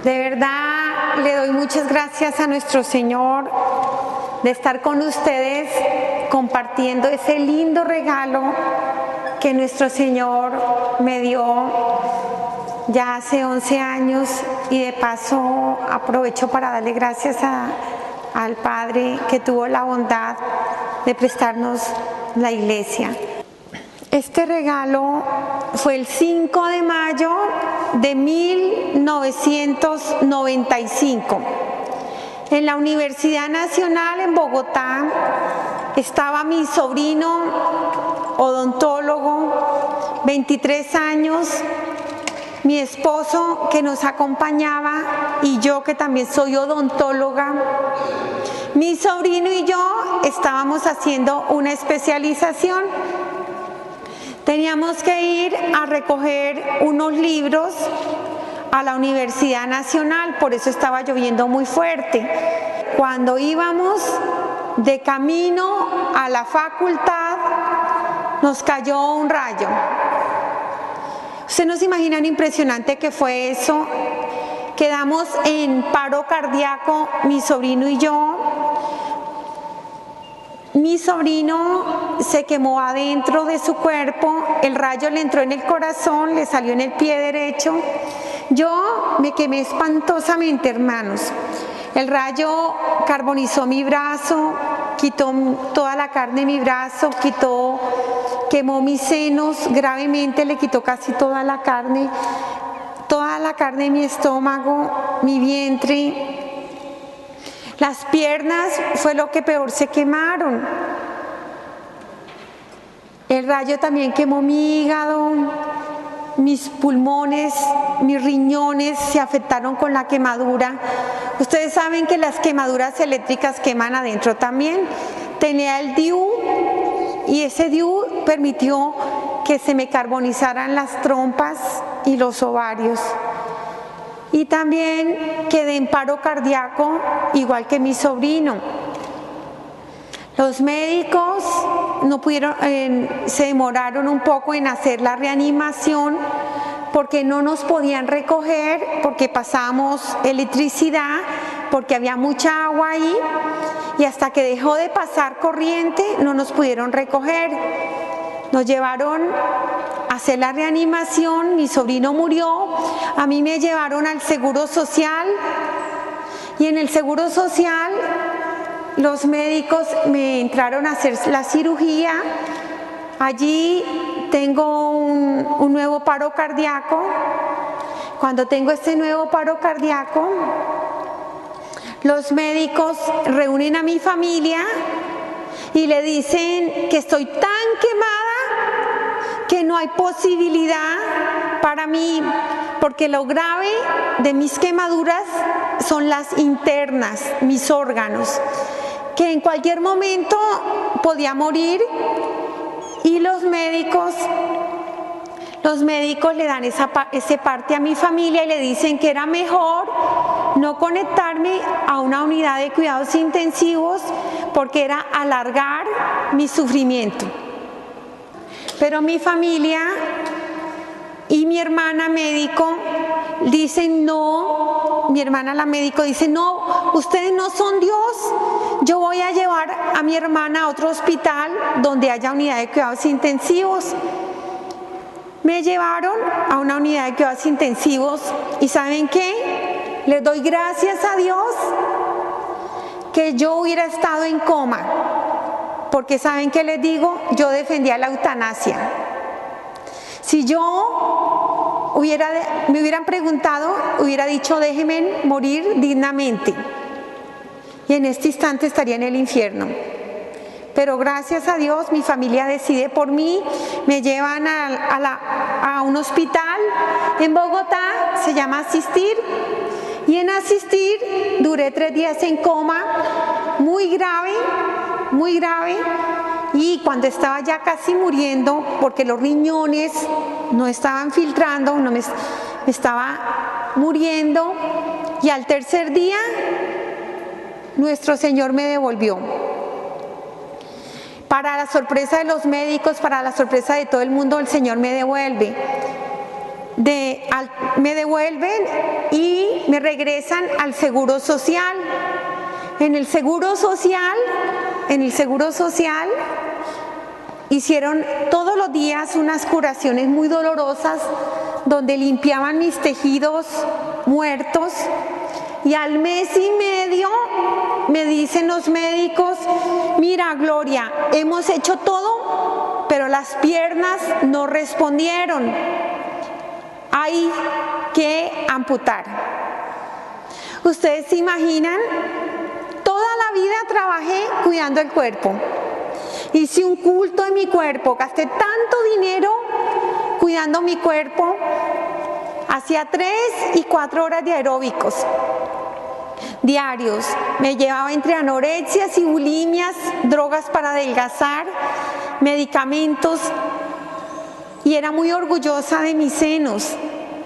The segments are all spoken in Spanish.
De verdad le doy muchas gracias a nuestro Señor de estar con ustedes compartiendo ese lindo regalo que nuestro Señor me dio ya hace 11 años, y de paso aprovecho para darle gracias al Padre que tuvo la bondad de prestarnos la iglesia. Este regalo fue el 5 de mayo de 1995. En la Universidad Nacional en Bogotá estaba mi sobrino odontólogo, 23 años, mi esposo que nos acompañaba y yo que también soy odontóloga. Mi sobrino y yo estábamos haciendo una especialización. Teníamos que ir a recoger unos libros a la Universidad Nacional, por eso estaba lloviendo muy fuerte. Cuando íbamos de camino a la facultad, nos cayó un rayo. Ustedes no se imaginan lo impresionante que fue eso. Quedamos en paro cardíaco, mi sobrino y yo. Mi sobrino se quemó adentro de su cuerpo, el rayo le entró en el corazón, le salió en el pie derecho. Yo me quemé espantosamente, hermanos. El rayo carbonizó mi brazo, quitó toda la carne de mi brazo, quemó mis senos gravemente, le quitó casi toda la carne de mi estómago, mi vientre. Las piernas fue lo que peor se quemaron. El rayo también quemó mi hígado, mis pulmones, mis riñones se afectaron con la quemadura. Ustedes saben que las quemaduras eléctricas queman adentro también. Tenía el DIU y ese DIU permitió que se me carbonizaran las trompas y los ovarios. Y también quedé en paro cardíaco, igual que mi sobrino. Los médicos no pudieron, se demoraron un poco en hacer la reanimación porque no nos podían recoger, porque pasábamos electricidad, porque había mucha agua ahí, y hasta que dejó de pasar corriente no nos pudieron recoger. Nos llevaron a hacer la reanimación, mi sobrino murió, a mí me llevaron al Seguro Social, y en el Seguro Social los médicos me entraron a hacer la cirugía. Allí tengo un nuevo paro cardíaco. Cuando tengo este nuevo paro cardíaco, los médicos reúnen a mi familia y le dicen que estoy tan quemada que no hay posibilidad para mí, porque lo grave de mis quemaduras son las internas, mis órganos, que en cualquier momento podía morir, y los médicos le dan ese parte a mi familia y le dicen que era mejor no conectarme a una unidad de cuidados intensivos porque era alargar mi sufrimiento. Pero mi familia y mi hermana médico dicen no, mi hermana la médico dice no, ustedes no son Dios, yo voy a llevar a mi hermana a otro hospital donde haya unidad de cuidados intensivos. Me llevaron a una unidad de cuidados intensivos y ¿saben qué? Les doy gracias a Dios que yo hubiera estado en coma, porque ¿saben qué les digo? Yo defendía la eutanasia. Si yo me hubieran preguntado, hubiera dicho déjenme morir dignamente, y en este instante estaría en el infierno. Pero gracias a Dios mi familia decide por mí, me llevan a un hospital en Bogotá, se llama Asistir, y en Asistir duré 3 días en coma, muy grave, y cuando estaba ya casi muriendo, porque los riñones no estaban filtrando, me estaba muriendo, y al tercer día nuestro Señor me devolvió. Para la sorpresa de los médicos, para la sorpresa de todo el mundo, el Señor me devuelve. me devuelven y me regresan al Seguro Social. En el Seguro Social hicieron todos los días unas curaciones muy dolorosas donde limpiaban mis tejidos muertos, y al mes y medio me dicen los médicos: mira, Gloria, hemos hecho todo, pero las piernas no respondieron, hay que amputar. ¿Ustedes se imaginan? Toda la vida trabajé cuidando el cuerpo. Hice un culto en mi cuerpo, gasté tanto dinero cuidando mi cuerpo, hacía 3 y 4 horas de aeróbicos diarios, me llevaba entre anorexias y bulimias, drogas para adelgazar, medicamentos, y era muy orgullosa de mis senos,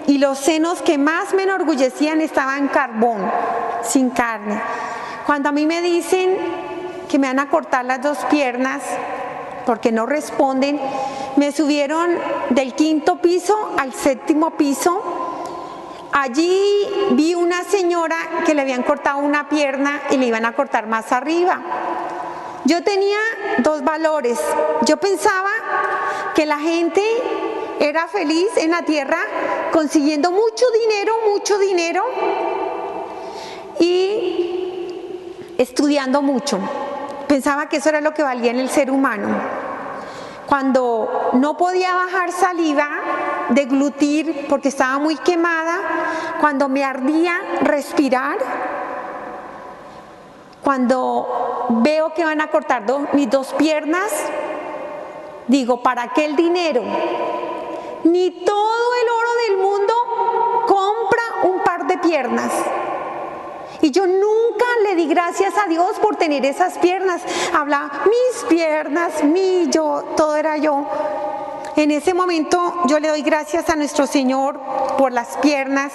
y los senos que más me enorgullecían estaban carbón, sin carne. Cuando a mí me dicen que me van a cortar las 2 piernas porque no responden, me subieron del 5º piso al 7º piso. Allí vi una señora que le habían cortado una pierna y le iban a cortar más arriba. Yo tenía 2 valores. Yo pensaba que la gente era feliz en la tierra consiguiendo mucho dinero y estudiando mucho. Pensaba que eso era lo que valía en el ser humano. Cuando no podía bajar saliva, deglutir porque estaba muy quemada, cuando me ardía respirar, cuando veo que van a cortar mis 2 piernas, digo, ¿para qué el dinero? Ni todo el oro del mundo compra un par de piernas. Y yo nunca le di gracias a Dios por tener esas piernas. Hablaba, mis piernas, yo, todo era yo. En ese momento yo le doy gracias a nuestro Señor por las piernas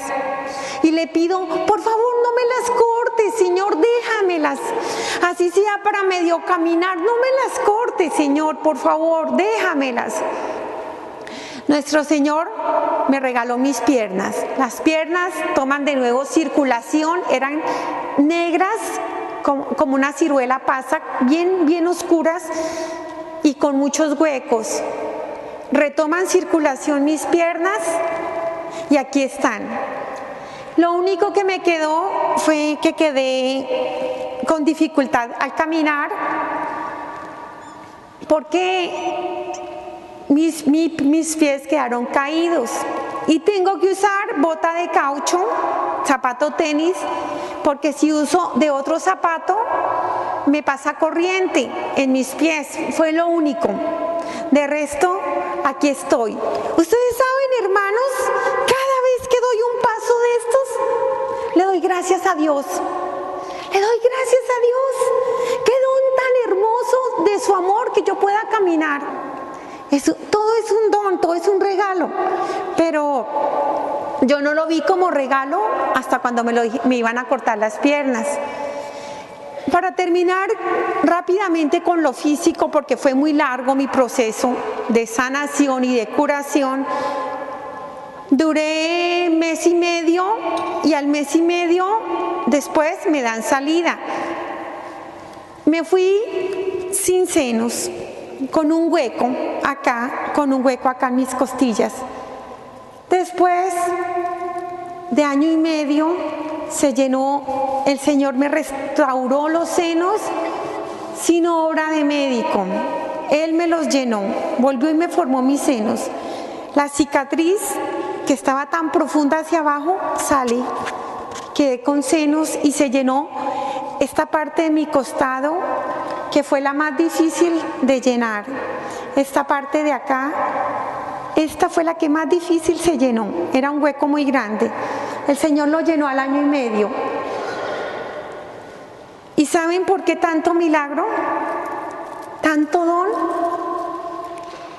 y le pido, por favor, no me las cortes, Señor, déjamelas. Así sea para medio caminar, no me las cortes, Señor, por favor, déjamelas. Nuestro Señor me regaló mis piernas. Las piernas toman de nuevo circulación, eran negras como una ciruela pasa, bien oscuras y con muchos huecos. Retoman circulación mis piernas y aquí están. Lo único que me quedó fue que quedé con dificultad al caminar porque mis pies quedaron caídos y tengo que usar bota de caucho, zapato tenis, porque si uso de otro zapato me pasa corriente en mis pies. Fue lo único. De resto, aquí estoy. Ustedes saben, hermanos, cada vez que doy un paso de estos, le doy gracias a Dios. Le doy gracias a Dios. Qué don tan hermoso de su amor que yo pueda caminar. Todo es un don, todo es un regalo. Pero yo no lo vi como regalo hasta cuando me iban a cortar las piernas. Para terminar rápidamente con lo físico, porque fue muy largo mi proceso de sanación y de curación, duré 1 mes y medio y al 1 mes y medio después me dan salida. Me fui sin senos, con un hueco acá en mis costillas. Después de 1 año y medio se llenó, el Señor me restauró los senos sin obra de médico. Él me los llenó, volvió y me formó mis senos. La cicatriz que estaba tan profunda hacia abajo sale, quedé con senos y se llenó esta parte de mi costado que fue la más difícil de llenar. Esta parte de acá, esta fue la que más difícil se llenó, era un hueco muy grande. El Señor lo llenó al 1 año y medio. ¿Y saben por qué tanto milagro? ¿Tanto don?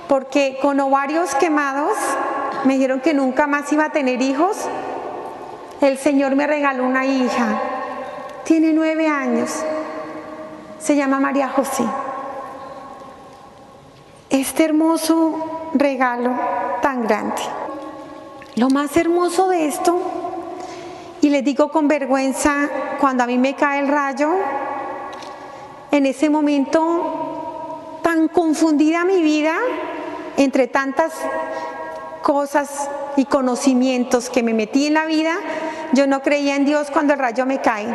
Porque con ovarios quemados me dijeron que nunca más iba a tener hijos. El Señor me regaló una hija, tiene 9 años, se llama María José. Este hermoso regalo tan grande. Lo más hermoso de esto, y les digo con vergüenza, cuando a mí me cae el rayo, en ese momento tan confundida mi vida, entre tantas cosas y conocimientos que me metí en la vida, yo no creía en Dios cuando el rayo me cae.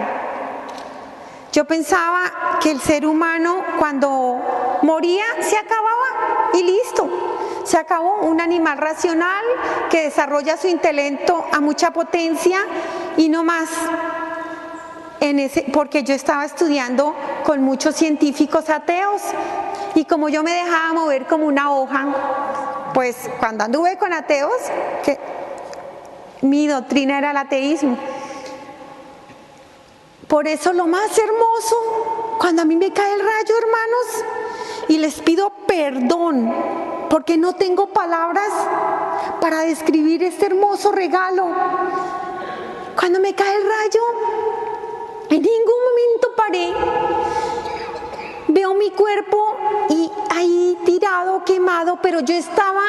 Yo pensaba que el ser humano cuando moría se acababa y listo. Se acabó, un animal racional que desarrolla su intelecto a mucha potencia y no más. Porque yo estaba estudiando con muchos científicos ateos y como yo me dejaba mover como una hoja, pues cuando anduve con ateos, que mi doctrina era el ateísmo. Por eso lo más hermoso, cuando a mí me cae el rayo, hermanos, y les pido perdón, porque no tengo palabras para describir este hermoso regalo. Cuando me cae el rayo, en ningún momento paré. Veo mi cuerpo y ahí tirado, quemado, pero yo estaba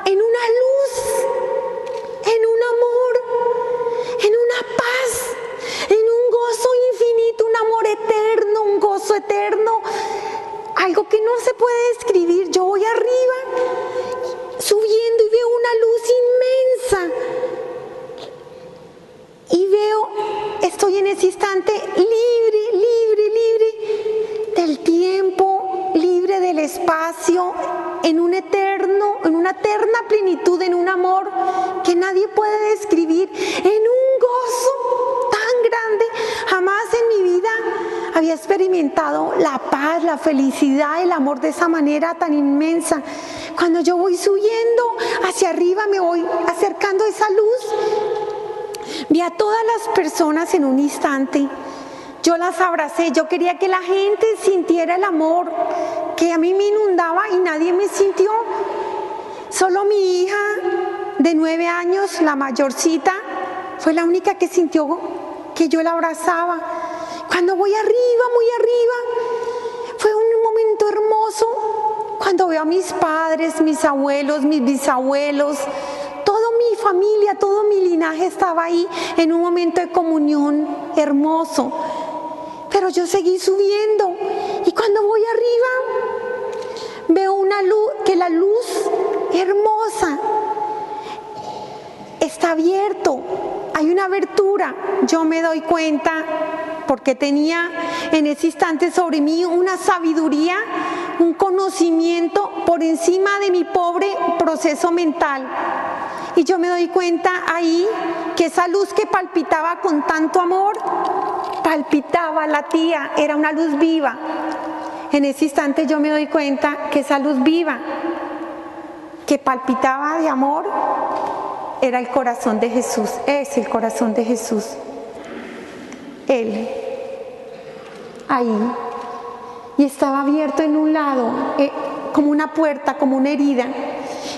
en una luz, en un amor, en una paz, en un gozo infinito, un amor eterno, un gozo eterno, algo que no se puede describir. Yo voy arriba, subiendo y veo una luz inmensa. Y veo, estoy en ese instante libre, libre, libre del tiempo, libre del espacio, en una eterna plenitud, en un amor que nadie puede describir, en un gozo tan grande. Jamás en mi vida había experimentado la paz, la felicidad, el amor de esa manera tan inmensa. Cuando yo voy subiendo hacia arriba, me voy acercando a esa luz, vi a todas las personas en un instante. Yo las abracé, yo quería que la gente sintiera el amor que a mí me inundaba y nadie me sintió. Solo mi hija de 9 años, la mayorcita, fue la única que sintió que yo la abrazaba. Cuando voy arriba, muy arriba, fue un momento hermoso cuando veo a mis padres, mis abuelos, mis bisabuelos, toda mi familia, todo mi linaje estaba ahí en un momento de comunión hermoso. Pero yo seguí subiendo y cuando voy arriba veo una luz, que la luz hermosa está abierto, hay una abertura. Yo me doy cuenta porque tenía en ese instante sobre mí una sabiduría, un conocimiento por encima de mi pobre proceso mental. Y yo me doy cuenta ahí que esa luz que palpitaba con tanto amor, palpitaba, latía, era una luz viva. En ese instante yo me doy cuenta que esa luz viva, que palpitaba de amor, era el corazón de Jesús, es el corazón de Jesús. Él, ahí, y estaba abierto en un lado, como una puerta, como una herida.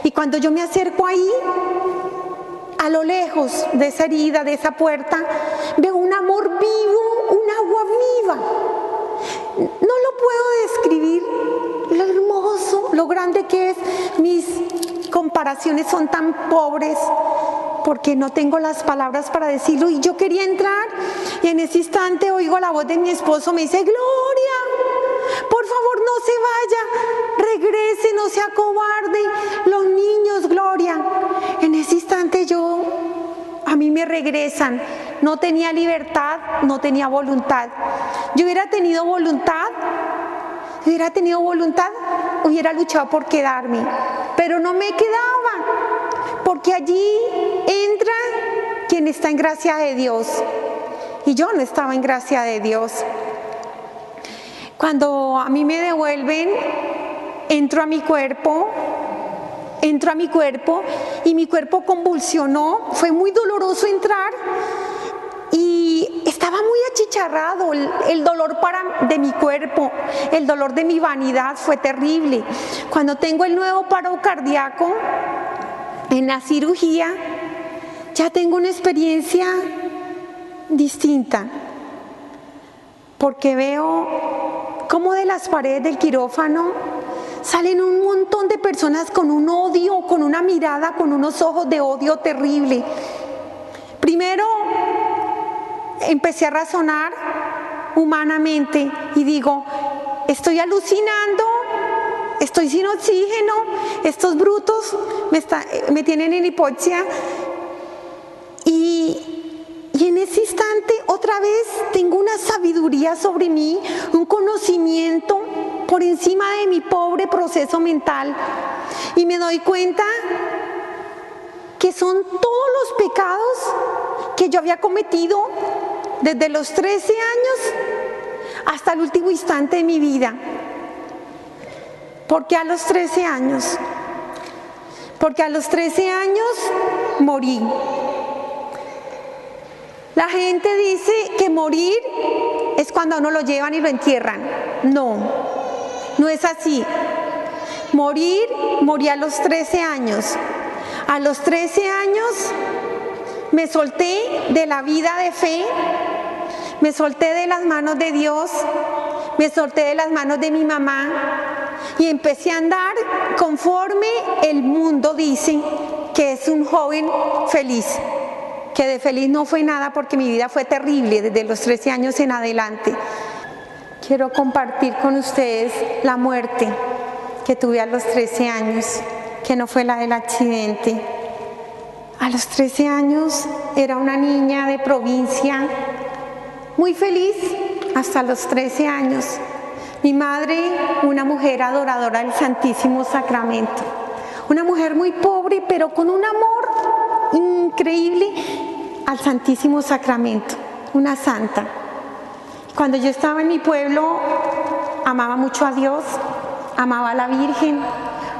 Y cuando yo me acerco ahí, a lo lejos de esa herida, de esa puerta, veo un amor vivo, un agua viva. No lo puedo describir, lo hermoso, lo grande que es. Mis comparaciones son tan pobres porque no tengo las palabras para decirlo. Y yo quería entrar y en ese instante oigo la voz de mi esposo, me dice: Gloria, por favor no se vaya, regrese, no sea cobarde, los niños, Gloria. En ese instante a mí me regresan. No tenía libertad, no tenía voluntad. Yo hubiera tenido voluntad, hubiera luchado por quedarme, pero no me quedaba, porque allí entra quien está en gracia de Dios, y yo no estaba en gracia de Dios. Cuando a mí me devuelven, entro a mi cuerpo y mi cuerpo convulsionó. Fue muy doloroso entrar y estaba muy achicharrado. El dolor de mi cuerpo, el dolor de mi vanidad fue terrible. Cuando tengo el nuevo paro cardíaco en la cirugía, ya tengo una experiencia distinta, porque veo cómo de las paredes del quirófano salen un montón de personas con un odio, con una mirada, con unos ojos de odio terrible. Primero empecé a razonar humanamente y digo, estoy alucinando, estoy sin oxígeno, estos brutos me tienen en hipoxia. Y en ese instante otra vez tengo una sabiduría sobre mí, un conocimiento por encima de mi pobre proceso mental, y me doy cuenta que son todos los pecados que yo había cometido desde los 13 años hasta el último instante de mi vida. ¿Por qué a los 13 años? Porque a los 13 años morí. La gente dice que morir es cuando a uno lo llevan y lo entierran. No, no es así. Morí a los 13 años. A los 13 años me solté de la vida de fe, me solté de las manos de Dios, me solté de las manos de mi mamá y empecé a andar conforme el mundo dice que es un joven feliz. Que de feliz no fue nada porque mi vida fue terrible desde los 13 años en adelante. Quiero compartir con ustedes la muerte que tuve a los 13 años, que no fue la del accidente. A los 13 años era una niña de provincia, muy feliz hasta los 13 años. Mi madre, una mujer adoradora del Santísimo Sacramento, una mujer muy pobre pero con un amor increíble al Santísimo Sacramento, una santa. Cuando yo estaba en mi pueblo, amaba mucho a Dios, amaba a la Virgen,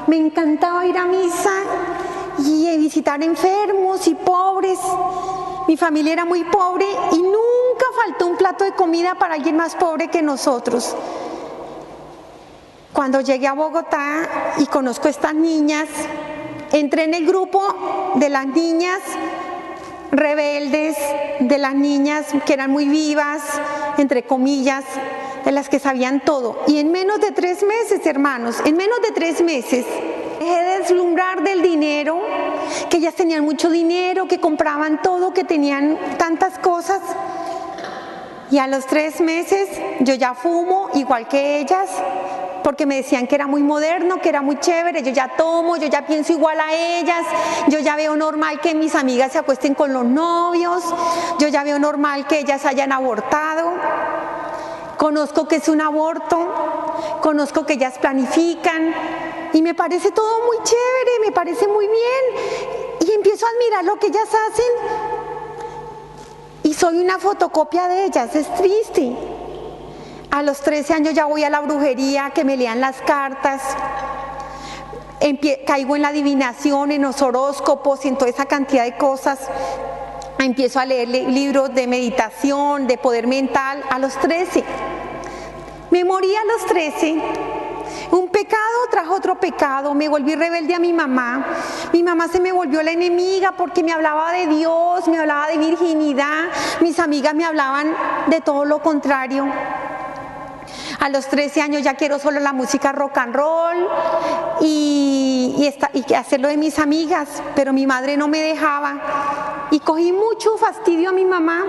me encantaba ir a misa y visitar enfermos y pobres. Mi familia era muy pobre y nunca faltó un plato de comida para alguien más pobre que nosotros. Cuando llegué a Bogotá y conozco a estas niñas, entré en el grupo de las niñas rebeldes, de las niñas que eran muy vivas, entre comillas, de las que sabían todo. Y en menos de 3 meses, hermanos, en menos de 3 meses, dejé de deslumbrar del dinero, que ellas tenían mucho dinero, que compraban todo, que tenían tantas cosas. Y a los 3 meses yo ya fumo igual que ellas, porque me decían que era muy moderno, que era muy chévere. Yo ya tomo, yo ya pienso igual a ellas, yo ya veo normal que mis amigas se acuesten con los novios, yo ya veo normal que ellas hayan abortado. Conozco que es un aborto, conozco que ellas planifican y me parece todo muy chévere, me parece muy bien y empiezo a admirar lo que ellas hacen y soy una fotocopia de ellas. Es triste. A los 13 años ya voy a la brujería, que me lean las cartas, caigo en la adivinación, en los horóscopos y en toda esa cantidad de cosas. Empiezo a leer libros de meditación, de poder mental, a los 13. Me morí a los 13. Un pecado trajo otro pecado, me volví rebelde a mi mamá. Mi mamá se me volvió la enemiga porque me hablaba de Dios, me hablaba de virginidad. Mis amigas me hablaban de todo lo contrario. A los 13 años ya quiero solo la música rock and roll y hacerlo de mis amigas, pero mi madre no me dejaba y cogí mucho fastidio a mi mamá.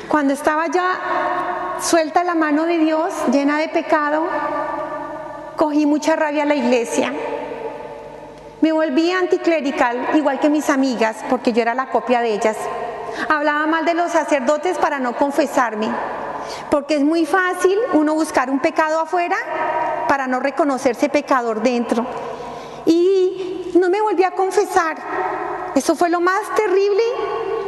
Cuando estaba ya suelta la mano de Dios, llena de pecado, cogí mucha rabia a la iglesia. Me volví anticlerical, igual que mis amigas, porque yo era la copia de ellas. Hablaba mal de los sacerdotes para no confesarme. Porque es muy fácil uno buscar un pecado afuera para no reconocerse pecador dentro. Y no me volví a confesar. Eso fue lo más terrible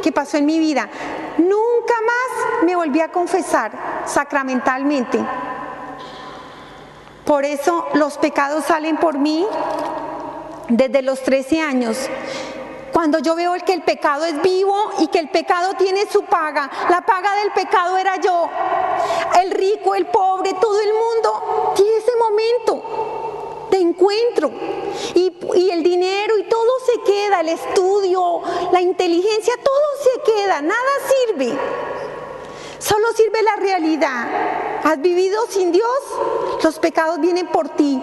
que pasó en mi vida. Nunca más me volví a confesar sacramentalmente. Por eso los pecados salen por mí desde los 13 años. Cuando yo veo que el pecado es vivo y que el pecado tiene su paga, la paga del pecado era yo, el rico, el pobre, todo el mundo tiene ese momento de encuentro y el dinero y todo se queda, el estudio, la inteligencia, todo se queda, nada sirve, solo sirve la realidad. ¿Has vivido sin Dios? Los pecados vienen por ti.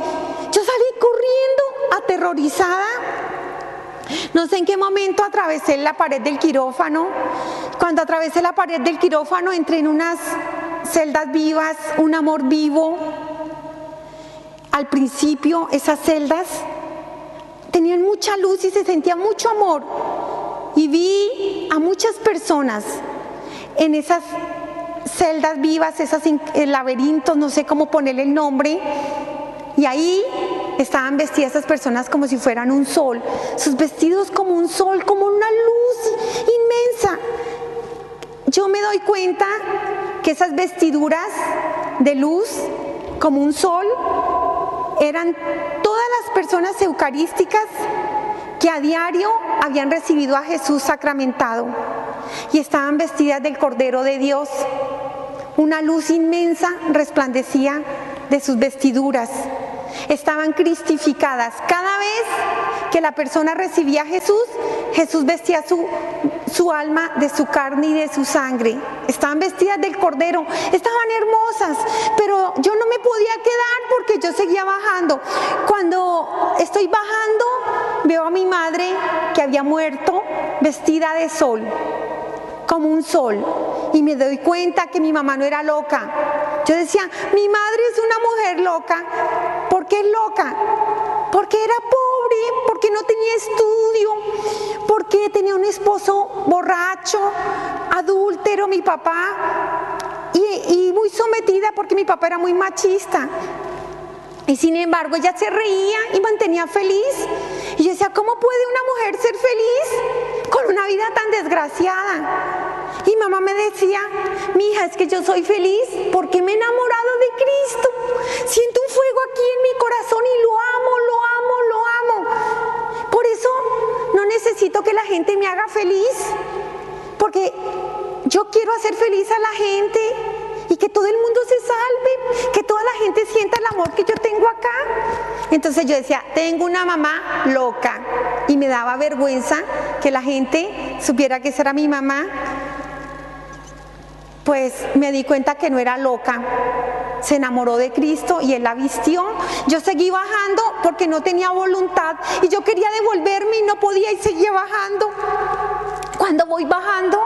Yo salí corriendo, aterrorizada. No sé en qué momento atravesé la pared del quirófano. Cuando atravesé la pared del quirófano entré en unas celdas vivas, un amor vivo. Al principio esas celdas tenían mucha luz y se sentía mucho amor. Y vi a muchas personas en esas celdas vivas, esos laberintos, no sé cómo ponerle el nombre. Y ahí estaban vestidas esas personas como si fueran un sol, sus vestidos como un sol, como una luz inmensa. Yo me doy cuenta que esas vestiduras de luz como un sol eran todas las personas eucarísticas que a diario habían recibido a Jesús sacramentado y estaban vestidas del Cordero de Dios. Una luz inmensa resplandecía de sus vestiduras. Estaban cristificadas. Cada vez que la persona recibía a Jesús, Jesús vestía su alma de su carne y de su sangre. Estaban vestidas del Cordero, estaban hermosas, pero yo no me podía quedar porque yo seguía bajando. Cuando estoy bajando, veo a mi madre que había muerto vestida de sol, como un sol, y me doy cuenta que mi mamá no era loca. Yo decía, mi madre es una mujer loca. ¿Por qué es loca? Porque era pobre, porque no tenía estudio, porque tenía un esposo borracho, adúltero, mi papá, y muy sometida porque mi papá era muy machista. Y sin embargo ella se reía y mantenía feliz. Y yo decía, ¿cómo puede una mujer ser feliz con una vida tan desgraciada? Y mamá me decía, mija, es que yo soy feliz porque me he enamorado de Cristo. Siento un fuego aquí en mi corazón y lo amo, lo amo, lo amo. Por eso no necesito que la gente me haga feliz, porque yo quiero hacer feliz a la gente y que todo el mundo se salve, que toda la gente sienta el amor que yo tengo acá. Entonces yo decía, tengo una mamá loca, y me daba vergüenza que la gente supiera que esa era mi mamá. Pues me di cuenta que no era loca, se enamoró de Cristo y Él la vistió. Yo seguí bajando porque no tenía voluntad y yo quería devolverme y no podía y seguía bajando. Cuando voy bajando,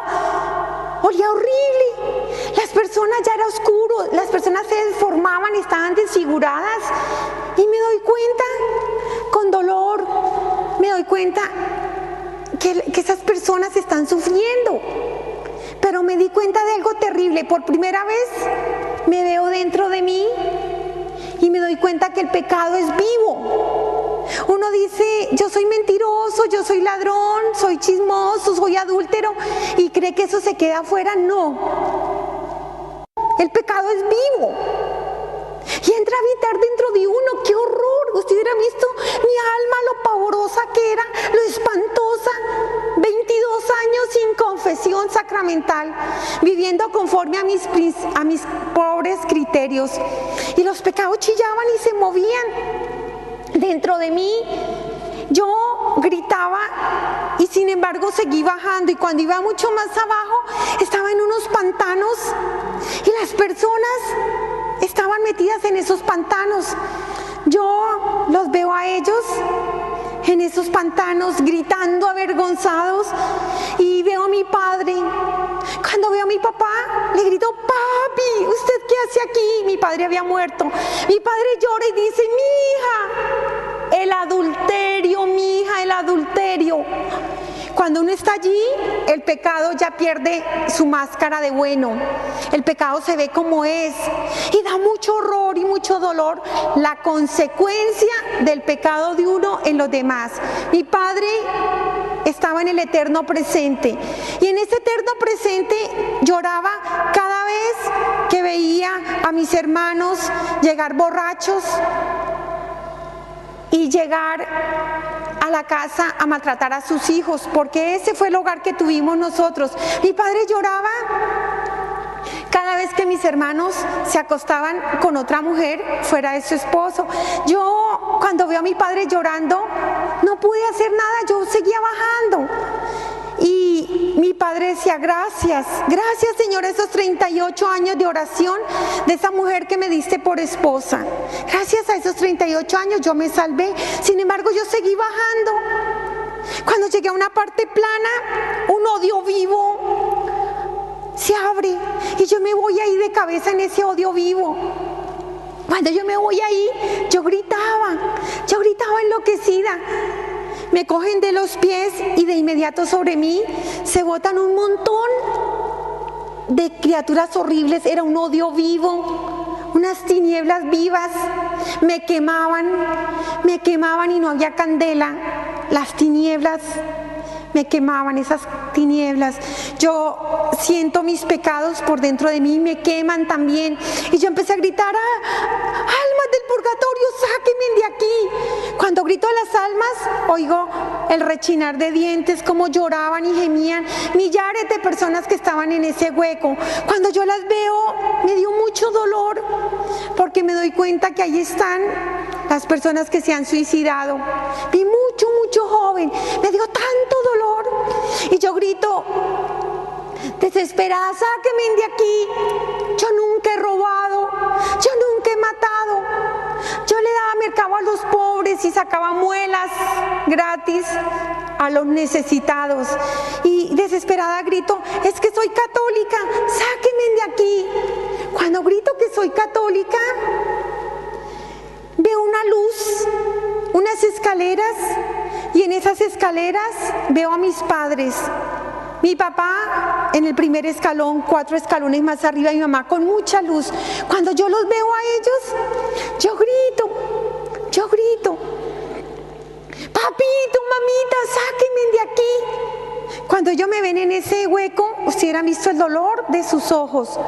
olía horrible, las personas ya era oscuro, las personas se deformaban, estaban desfiguradas, y me doy cuenta, con dolor, me doy cuenta que esas personas están sufriendo. Pero me di cuenta de algo terrible. Por primera vez me veo dentro de mí y me doy cuenta que el pecado es vivo. Uno dice, yo soy mentiroso, yo soy ladrón, soy chismoso, soy adúltero, y cree que eso se queda afuera. No, el pecado es vivo y entra a habitar dentro de uno. ¡Qué horror! Usted hubiera visto mi alma, lo pavorosa que era, lo espantosa. 22 años sin confesión sacramental, viviendo conforme a mis pobres criterios, y los pecados chillaban y se movían dentro de mí. Yo gritaba y sin embargo seguí bajando, y cuando iba mucho más abajo estaba en unos pantanos y las personas estaban metidas en esos pantanos. Yo los veo a ellos en esos pantanos gritando avergonzados, y veo a mi padre. Cuando veo a mi papá, le grito, papi, ¿usted qué hace aquí? Mi padre había muerto. Mi padre llora y dice, mi hija, el adulterio, mi hija, el adulterio. Cuando uno está allí, el pecado ya pierde su máscara de bueno. El pecado se ve como es, y da mucho horror y mucho dolor la consecuencia del pecado de uno en los demás. Mi padre estaba en el eterno presente, y en ese eterno presente lloraba cada vez que veía a mis hermanos llegar borrachos y llegar a la casa a maltratar a sus hijos, porque ese fue el hogar que tuvimos nosotros. Mi padre lloraba cada vez que mis hermanos se acostaban con otra mujer fuera de su esposo. Yo, cuando veo a mi padre llorando, no pude hacer nada, yo seguía bajando. Y mi padre Padre decía, gracias, gracias Señor, esos 38 años de oración de esa mujer que me diste por esposa. Gracias a esos 38 años yo me salvé. Sin embargo, yo seguí bajando. Cuando llegué a una parte plana, un odio vivo se abre y yo me voy ahí de cabeza en ese odio vivo. Cuando yo me voy ahí, yo gritaba enloquecida. Me cogen de los pies y de inmediato sobre mí se botan un montón de criaturas horribles. Era un odio vivo, unas tinieblas vivas. Me quemaban y no había candela. Las tinieblas me quemaban, esas tinieblas. Yo siento mis pecados por dentro de mí, me queman también. Y yo empecé a gritar, almas del purgatorio, sáquenme de aquí. Cuando grito a las almas, oigo el rechinar de dientes, cómo lloraban y gemían millares de personas que estaban en ese hueco. Cuando yo las veo, me dio mucho dolor, porque me doy cuenta que ahí están las personas que se han suicidado. Vi mucho joven, me dio tanto dolor. Y yo grito, desesperada, sáquenme de aquí. Yo nunca he robado, yo nunca he matado. Yo le daba mercado a los pobres y sacaba muelas gratis a los necesitados. Y desesperada grito, es que soy católica, sáquenme de aquí. Cuando grito que soy católica, veo una luz, unas escaleras, y en esas escaleras veo a mis padres. Mi papá en el primer escalón, 4 escalones más arriba, y mi mamá con mucha luz. Cuando yo los veo a ellos, yo grito, papito, mamita, sáquenme de aquí. Cuando ellos me ven en ese hueco, usted ha visto el dolor de sus ojos.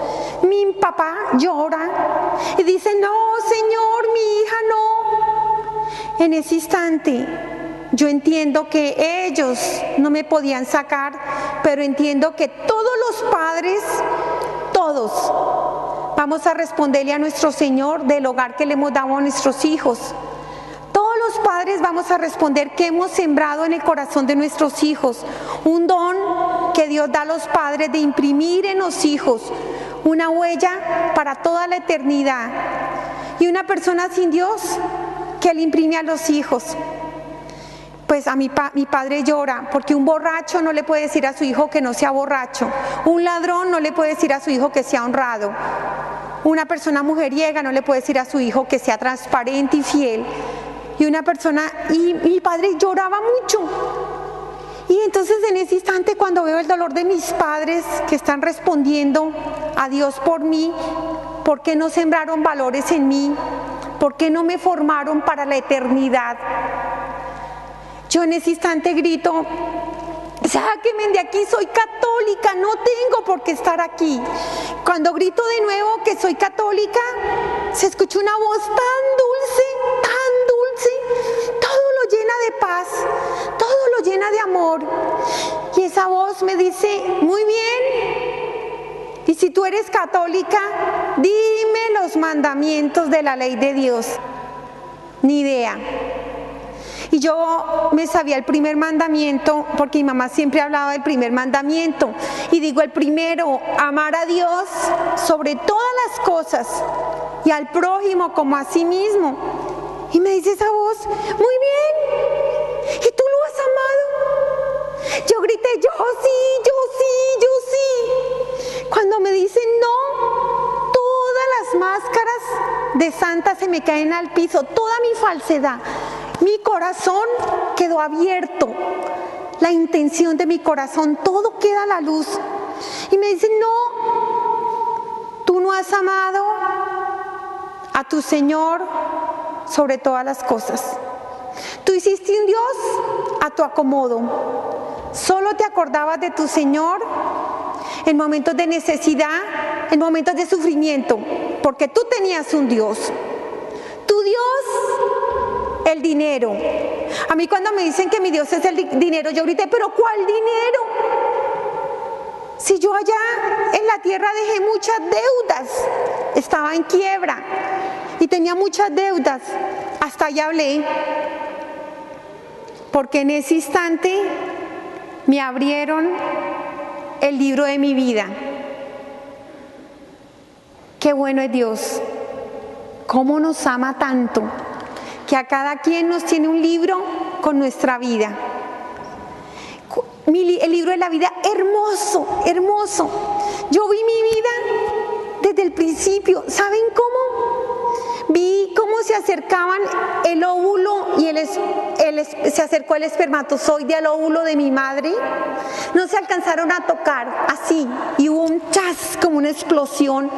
Mi papá llora y dice, no, Señor, mi hija no. En ese instante, yo entiendo que ellos no me podían sacar, pero entiendo que todos los padres, todos, vamos a responderle a nuestro Señor del hogar que le hemos dado a nuestros hijos. Todos los padres vamos a responder que hemos sembrado en el corazón de nuestros hijos un don que Dios da a los padres de imprimir en los hijos una huella para toda la eternidad. Y una persona sin Dios que le imprime a los hijos. Pues a mi padre llora porque un borracho no le puede decir a su hijo que no sea borracho. Un ladrón no le puede decir a su hijo que sea honrado. Una persona mujeriega no le puede decir a su hijo que sea transparente y fiel. Y mi padre lloraba mucho. Y entonces en ese instante, cuando veo el dolor de mis padres que están respondiendo a Dios por mí, ¿por qué no sembraron valores en mí? ¿Por qué no me formaron para la eternidad? Yo en ese instante grito, sáquenme de aquí, soy católica, no tengo por qué estar aquí. Cuando grito de nuevo que soy católica, se escucha una voz tan dulce, todo lo llena de paz, todo lo llena de amor. Y esa voz me dice, muy bien, y si tú eres católica, dime los mandamientos de la ley de Dios. Ni idea. Y yo me sabía el primer mandamiento, porque mi mamá siempre hablaba del primer mandamiento. Y digo el primero, amar a Dios sobre todas las cosas y al prójimo como a sí mismo. Y me dice esa voz, muy bien, ¿y tú lo has amado? Yo grité, yo sí. Cuando me dicen no, todas las máscaras de santa se me caen al piso, toda mi falsedad. Mi corazón quedó abierto, la intención de mi corazón, todo queda a la luz. Y me dicen, no, tú no has amado a tu Señor sobre todas las cosas. Tú hiciste un Dios a tu acomodo. Solo te acordabas de tu Señor en momentos de necesidad, en momentos de sufrimiento, porque tú tenías un Dios. Tu Dios, el dinero. A mí cuando me dicen que mi Dios es el dinero, yo grité, ¿pero cuál dinero? Si yo allá en la tierra dejé muchas deudas, estaba en quiebra y tenía muchas deudas, hasta allá hablé, porque en ese instante me abrieron el libro de mi vida. Qué bueno es Dios, cómo nos ama tanto, que a cada quien nos tiene un libro con nuestra vida. El libro de la vida, hermoso, hermoso. Yo vi mi vida desde el principio. ¿Saben cómo? Vi cómo se acercaban el óvulo y se acercó el espermatozoide al óvulo de mi madre. No se alcanzaron a tocar, así, y hubo un chas, como una explosión.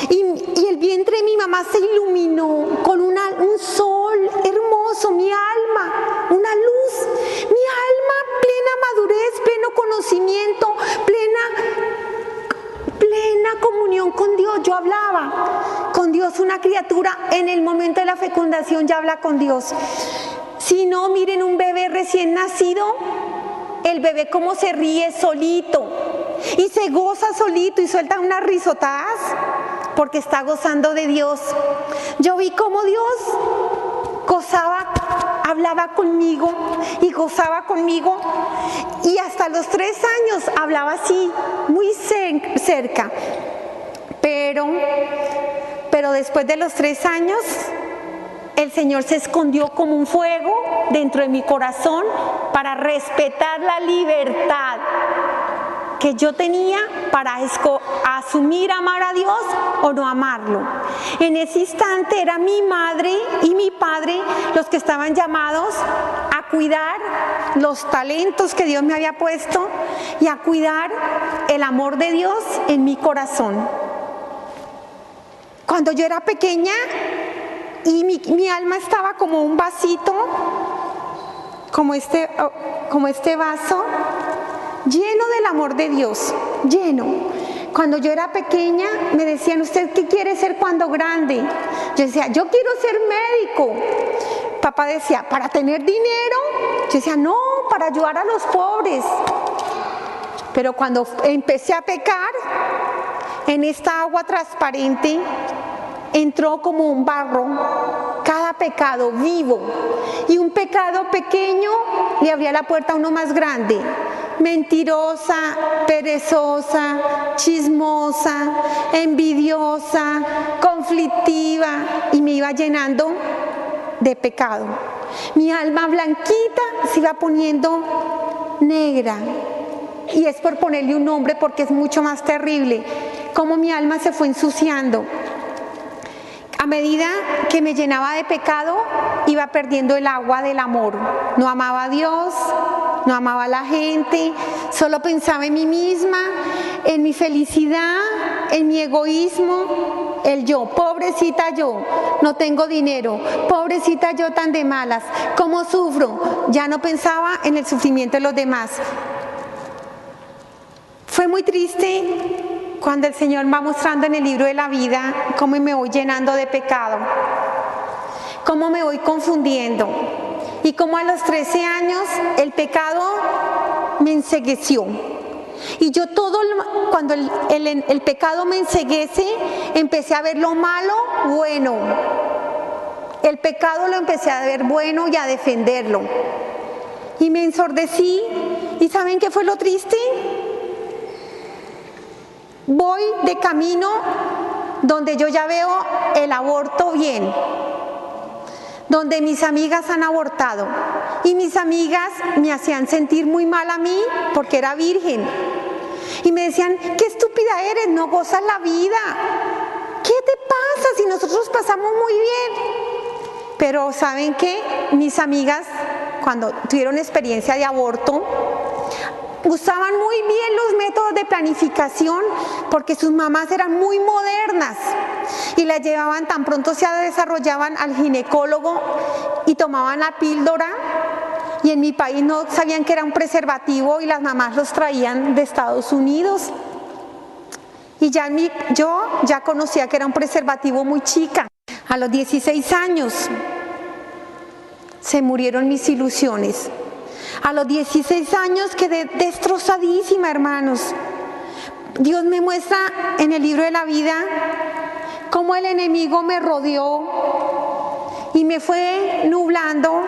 Y el vientre de mi mamá se iluminó con un sol hermoso, mi alma, una luz, mi alma, plena madurez, pleno conocimiento, plena comunión con Dios. Yo hablaba con Dios, una criatura en el momento de la fecundación ya habla con Dios. Si no, miren un bebé recién nacido, el bebé como se ríe solito y se goza solito y suelta unas risotadas porque está gozando de Dios. Yo vi cómo Dios gozaba, hablaba conmigo y gozaba conmigo, y hasta los 3 años hablaba así, muy cerca. Pero después de los 3 años, el Señor se escondió como un fuego dentro de mi corazón para respetar la libertad que yo tenía para asumir amar a Dios o no amarlo. En ese instante era mi madre y mi padre los que estaban llamados a cuidar los talentos que Dios me había puesto y a cuidar el amor de Dios en mi corazón. Cuando yo era pequeña y mi alma estaba como un vasito, como este vaso, lleno del amor de Dios, lleno. Cuando yo era pequeña me decían, ¿usted qué quiere ser cuando grande? Yo decía, yo quiero ser médico. Papá decía, ¿para tener dinero? Yo decía, no, para ayudar a los pobres. Pero cuando empecé a pecar, en esta agua transparente entró como un barro cada pecado vivo, y un pecado pequeño le abría la puerta a uno más grande. Mentirosa, perezosa, chismosa, envidiosa, conflictiva, y me iba llenando de pecado. Mi alma blanquita se iba poniendo negra, y es por ponerle un nombre porque es mucho más terrible, cómo mi alma se fue ensuciando. A medida que me llenaba de pecado, iba perdiendo el agua del amor. No amaba a Dios, no amaba a la gente, solo pensaba en mí misma, en mi felicidad, en mi egoísmo, el yo. Pobrecita yo, no tengo dinero, pobrecita yo tan de malas, ¿cómo sufro? Ya no pensaba en el sufrimiento de los demás. Fue muy triste cuando el Señor va mostrando en el libro de la vida cómo me voy llenando de pecado, cómo me voy confundiendo, y cómo a los 13 años el pecado me encegueció. Y yo cuando el pecado me enceguece, empecé a ver lo malo bueno. El pecado lo empecé a ver bueno y a defenderlo. Y me ensordecí. ¿Y saben qué fue lo triste? Voy de camino donde yo ya veo el aborto bien, donde mis amigas han abortado, y mis amigas me hacían sentir muy mal a mí porque era virgen, y me decían, qué estúpida eres, no gozas la vida, ¿qué te pasa si nosotros pasamos muy bien? Pero ¿saben qué? Mis amigas, cuando tuvieron experiencia de aborto, usaban muy bien los métodos de planificación porque sus mamás eran muy modernas y las llevaban, tan pronto se desarrollaban, al ginecólogo y tomaban la píldora, y en mi país no sabían que era un preservativo y las mamás los traían de Estados Unidos, y yo ya conocía que era un preservativo muy chica. A los 16 años se murieron mis ilusiones. A los 16 años quedé destrozadísima, hermanos. Dios me muestra en el libro de la vida cómo el enemigo me rodeó y me fue nublando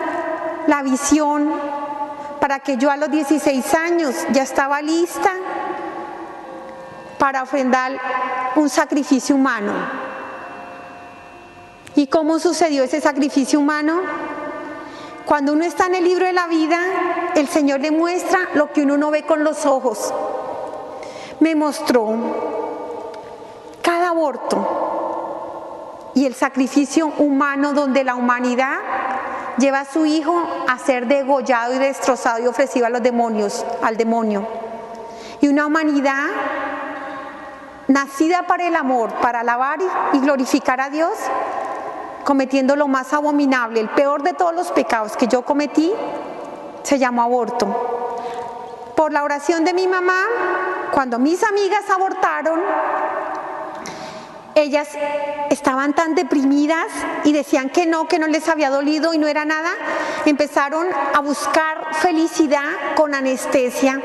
la visión para que yo a los 16 años ya estaba lista para ofrendar un sacrificio humano. ¿Y cómo sucedió ese sacrificio humano? Cuando uno está en el libro de la vida, el Señor le muestra lo que uno no ve con los ojos. Me mostró cada aborto y el sacrificio humano donde la humanidad lleva a su hijo a ser degollado y destrozado y ofrecido a los demonios, al demonio. Y una humanidad nacida para el amor, para alabar y glorificar a Dios, cometiendo lo más abominable, el peor de todos los pecados que yo cometí, se llamó aborto. Por la oración de mi mamá, cuando mis amigas abortaron, ellas estaban tan deprimidas y decían que no les había dolido y no era nada, empezaron a buscar felicidad con anestesia,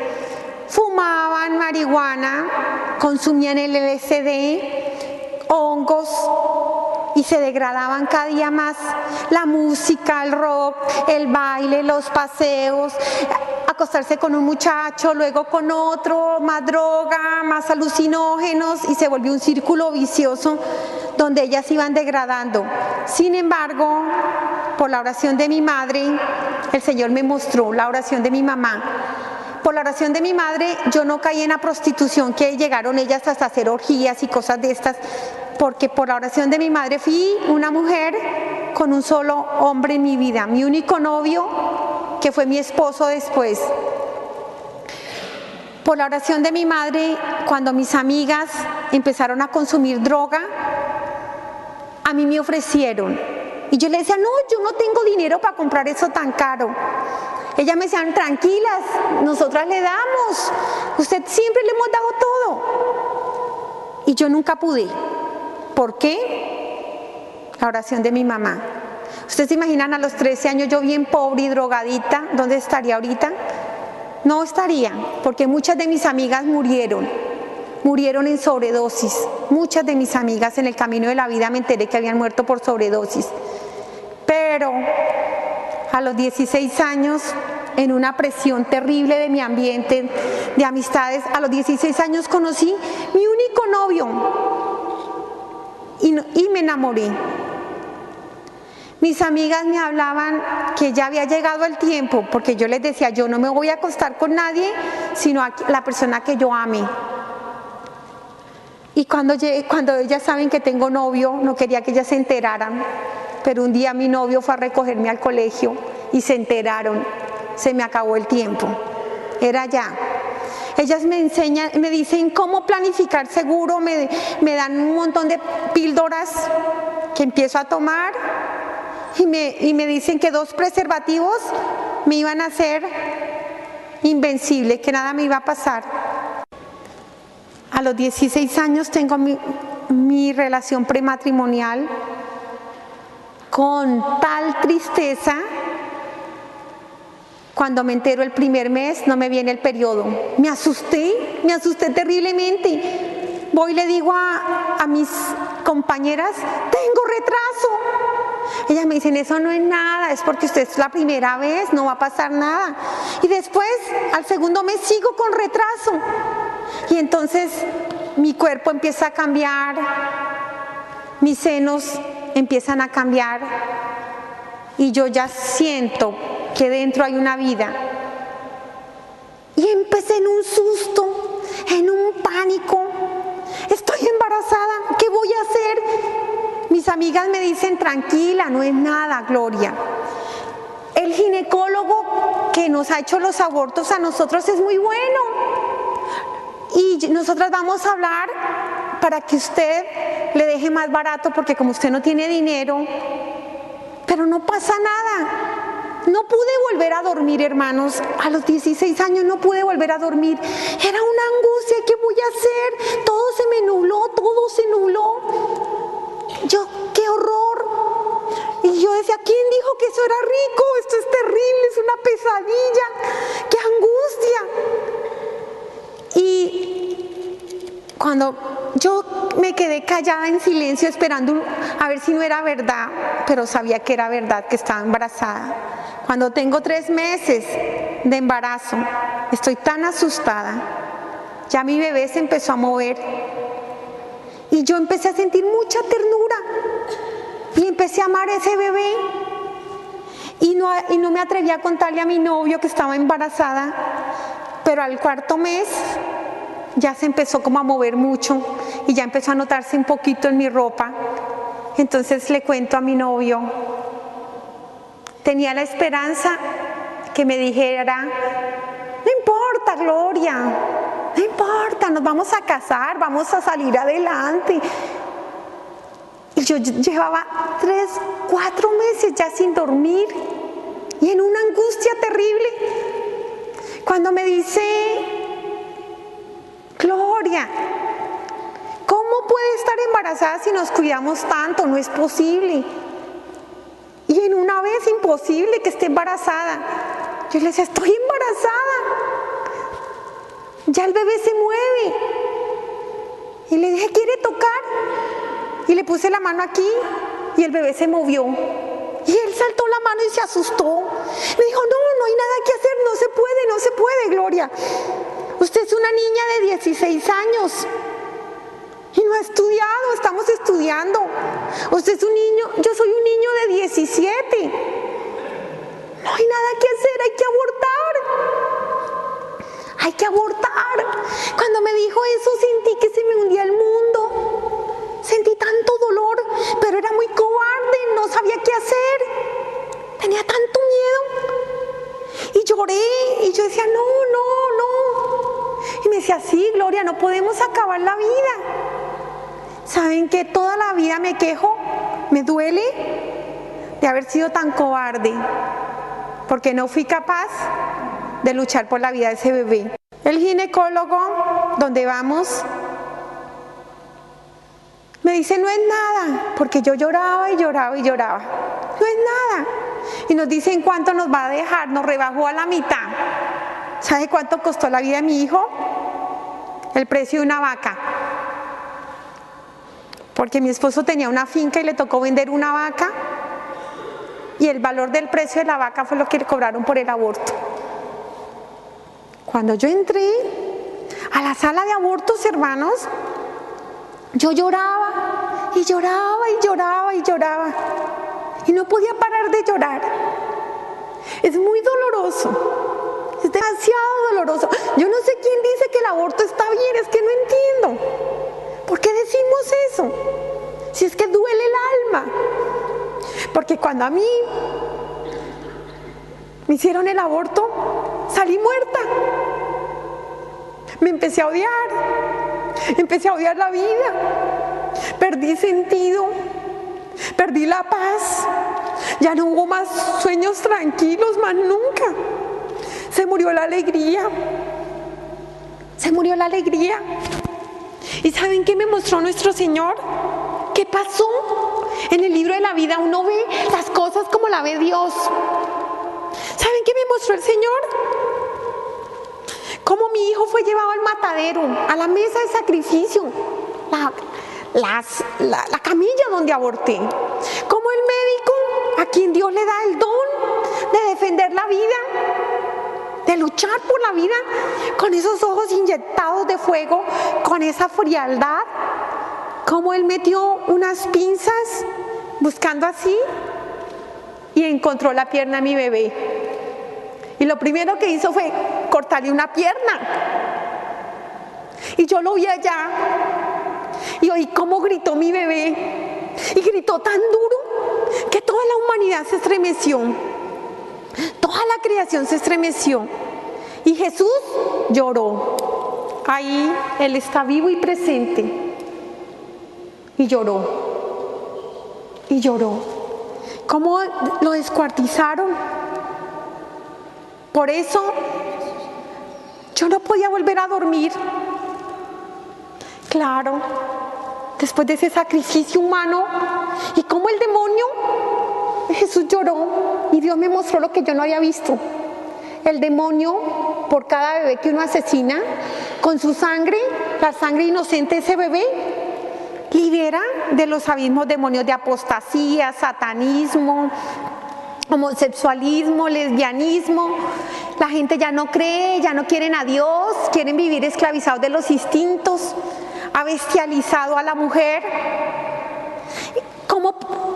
fumaban marihuana, consumían el LSD, hongos, y se degradaban cada día más. La música, el rock, el baile, los paseos, acostarse con un muchacho, luego con otro, más droga, más alucinógenos, y se volvió un círculo vicioso donde ellas iban degradando. Sin embargo, por la oración de mi madre, el Señor me mostró la oración de mi mamá. Por la oración de mi madre, yo no caí en la prostitución que llegaron ellas hasta hacer orgías y cosas de estas, porque por la oración de mi madre fui una mujer con un solo hombre en mi vida, mi único novio, que fue mi esposo después. Por la oración de mi madre, cuando mis amigas empezaron a consumir droga, a mí me ofrecieron. Y yo le decía, no, yo no tengo dinero para comprar eso tan caro. Ellas me decían, tranquilas, nosotras le damos, usted siempre le hemos dado todo. Y yo nunca pude. ¿Por qué? La oración de mi mamá. ¿Ustedes se imaginan a los 13 años yo bien pobre y drogadita? ¿Dónde estaría ahorita? No estaría, porque muchas de mis amigas murieron en sobredosis. Muchas de mis amigas en el camino de la vida me enteré que habían muerto por sobredosis. Pero a los 16 años, en una presión terrible de mi ambiente, de amistades, a los 16 años conocí mi único novio y me enamoré. Mis amigas me hablaban que ya había llegado el tiempo, porque yo les decía, yo no me voy a acostar con nadie, sino a la persona que yo ame. Y cuando ellas saben que tengo novio, no quería que ellas se enteraran, pero un día mi novio fue a recogerme al colegio y se enteraron, se me acabó el tiempo, era ya. Ellas me enseñan, me dicen cómo planificar seguro, me dan un montón de píldoras que empiezo a tomar y me dicen que 2 preservativos me iban a hacer invencible, que nada me iba a pasar. A los 16 años tengo mi relación prematrimonial con tal tristeza. Cuando me entero el primer mes no me viene el periodo. Me asusté terriblemente. Voy y le digo a mis compañeras, tengo retraso. Ellas me dicen, eso no es nada, es porque usted es la primera vez, no va a pasar nada. Y después, al segundo mes, sigo con retraso. Y entonces mi cuerpo empieza a cambiar, mis senos empiezan a cambiar y yo ya siento que dentro hay una vida. Y empecé en un susto, en un pánico. Estoy embarazada, ¿qué voy a hacer? Mis amigas me dicen, tranquila, no es nada, Gloria. El ginecólogo que nos ha hecho los abortos a nosotros es muy bueno. Y nosotras vamos a hablar para que usted le deje más barato, porque como usted no tiene dinero, pero no pasa nada. No pude volver a dormir, hermanos. A los 16 años no pude volver a dormir. Era una angustia, ¿qué voy a hacer? Todo se me nubló, todo se nubló. Yo, qué horror. Y yo decía, ¿quién dijo que eso era rico? Esto es terrible, es una pesadilla. ¡Qué angustia! Y cuando yo me quedé callada en silencio esperando a ver si no era verdad, pero sabía que era verdad, que estaba embarazada. Cuando tengo 3 meses de embarazo, estoy tan asustada ya mi bebé se empezó a mover. Y yo empecé a sentir mucha ternura. Y empecé a amar a ese bebé. Y no me atreví a contarle a mi novio que estaba embarazada. Pero al 4.º mes ya se empezó como a mover mucho. Y ya empezó a notarse un poquito en mi ropa. Entonces le cuento a mi novio. Tenía la esperanza que me dijera: no importa, Gloria, no importa, nos vamos a casar, vamos a salir adelante. Y yo llevaba 3, 4 meses ya sin dormir y en una angustia terrible. Cuando me dice: Gloria, ¿cómo puede estar embarazada si nos cuidamos tanto? No es posible. Y en una vez imposible que esté embarazada. Yo le decía: estoy embarazada. Ya el bebé se mueve. Y le dije: ¿quiere tocar? Y le puse la mano aquí y el bebé se movió. Y él saltó la mano y se asustó. Me dijo: no hay nada que hacer, no se puede, Gloria. Usted es una niña de 16 años. Y no ha estudiado, estamos estudiando. Usted es un niño, yo soy un niño de 17. No hay nada que hacer, hay que abortar. Hay que abortar. Cuando me dijo eso sentí que se me hundía el mundo. Sentí tanto dolor, pero era muy cobarde, no sabía qué hacer. Tenía tanto miedo. Y lloré, y yo decía: no. Y me decía: sí, Gloria, no podemos acabar la vida. ¿Saben qué? Toda la vida me quejo, me duele de haber sido tan cobarde, porque no fui capaz de luchar por la vida de ese bebé. El ginecólogo, donde vamos, me dice: no es nada, porque yo lloraba y lloraba y lloraba. No es nada. Y nos dice: ¿en cuánto nos va a dejar? Nos rebajó a la mitad. ¿Sabe cuánto costó la vida de mi hijo? El precio de una vaca. Porque mi esposo tenía una finca y le tocó vender una vaca. Y el valor del precio de la vaca fue lo que le cobraron por el aborto. Cuando yo entré a la sala de abortos, hermanos, yo lloraba y lloraba y lloraba y lloraba. Y no podía parar de llorar. Es muy doloroso. Es demasiado doloroso. Yo no sé quién dice que el aborto está bien, es que no entiendo. ¿Por qué decimos eso? Si es que duele el alma. Porque cuando a mí me hicieron el aborto, salí muerta. Me empecé a odiar la vida. Perdí sentido, perdí la paz. Ya no hubo más sueños tranquilos, más nunca. Se murió la alegría. Se murió la alegría. ¿Y saben qué me mostró nuestro Señor? ¿Qué pasó? En el libro de la vida uno ve las cosas como la ve Dios. ¿Saben qué me mostró el Señor? Cómo mi hijo fue llevado al matadero, a la mesa de sacrificio, la camilla donde aborté. Cómo el médico, a quien Dios le da el don de defender la vida, de luchar por la vida, con esos ojos inyectados de fuego, con esa frialdad, como él metió unas pinzas buscando así y encontró la pierna de mi bebé. Y lo primero que hizo fue cortarle una pierna. Y yo lo vi allá y oí cómo gritó mi bebé. Y gritó tan duro que toda la humanidad se estremeció. Toda la creación se estremeció. Y Jesús lloró. Ahí Él está vivo y presente. Y lloró. Y lloró. ¿Cómo lo descuartizaron? Por eso yo no podía volver a dormir. Claro, después de ese sacrificio humano. Y cómo el demonio, Jesús lloró y Dios me mostró lo que yo no había visto. El demonio, por cada bebé que uno asesina, con su sangre, la sangre inocente de ese bebé, libera de los abismos demonios de apostasía, satanismo, homosexualismo, lesbianismo, La gente ya no cree, ya no quieren a Dios, quieren vivir esclavizados de los instintos, ha bestializado a la mujer. Como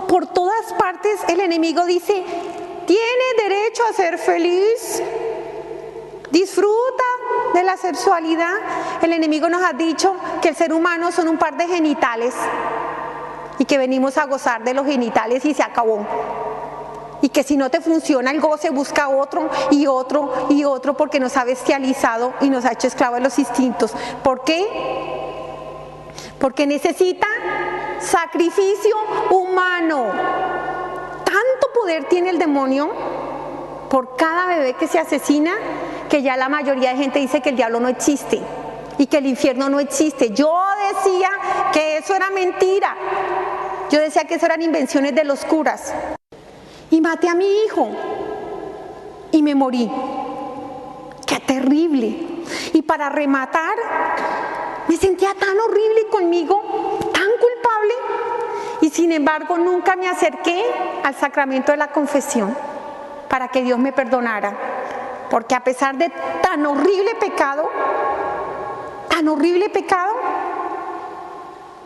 por todas partes el enemigo dice, tiene derecho a ser feliz, disfruta de la sexualidad. El enemigo nos ha dicho que el ser humano son un par de genitales y que venimos a gozar de los genitales y se acabó. Y que si no te funciona el goce, busca otro y otro y otro, porque nos ha bestializado y nos ha hecho esclavos de los instintos. ¿Por qué? Porque necesita sacrificio humano. Tanto poder tiene el demonio por cada bebé que se asesina, que ya la mayoría de gente dice que el diablo no existe y que el infierno no existe. Yo decía que eso era mentira. Yo decía que eso eran invenciones de los curas. Y maté a mi hijo y me morí. ¡Qué terrible! Y para rematar, me sentía tan horrible conmigo, tan culpable, y sin embargo nunca me acerqué al sacramento de la confesión para que Dios me perdonara, porque a pesar de tan horrible pecado,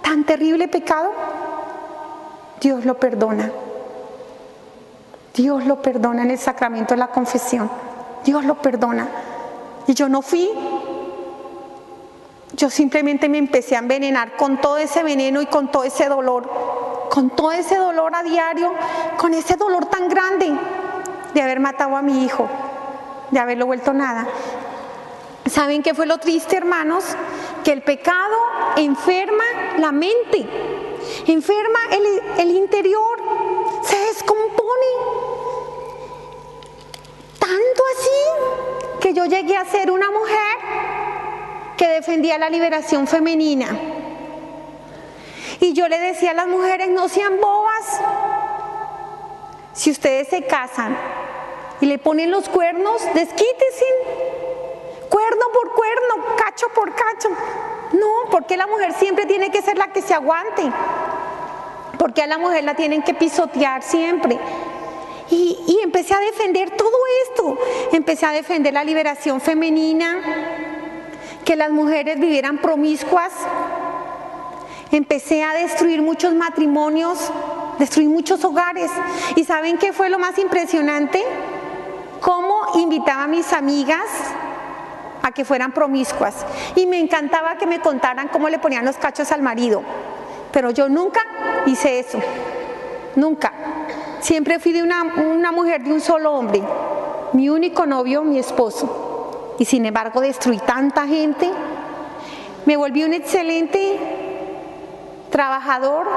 tan terrible pecado, Dios lo perdona. Dios lo perdona en el sacramento de la confesión. Dios lo perdona. Y yo no fui. Yo simplemente me empecé a envenenar con todo ese veneno y con todo ese dolor a diario, con ese dolor tan grande de haber matado a mi hijo, de haberlo vuelto nada. ¿Saben qué fue lo triste, hermanos? Que el pecado enferma la mente, enferma el interior, se descompone. Tanto así que yo llegué a ser una mujer que defendía la liberación femenina. Y yo le decía a las mujeres, no sean bobas. Si ustedes se casan y le ponen los cuernos, desquítense. Cuerno por cuerno, cacho por cacho. No, porque la mujer siempre tiene que ser la que se aguante. Porque a la mujer la tienen que pisotear siempre. Y empecé a defender todo esto. Empecé a defender la liberación femenina, que las mujeres vivieran promiscuas. Empecé a destruir muchos matrimonios, destruir muchos hogares. ¿Y saben qué fue lo más impresionante? Cómo invitaba a mis amigas a que fueran promiscuas. Y me encantaba que me contaran cómo le ponían los cachos al marido. Pero yo nunca hice eso. Nunca. Siempre fui de una mujer de un solo hombre. Mi único novio, mi esposo. Y sin embargo destruí tanta gente. Me volví un excelente trabajador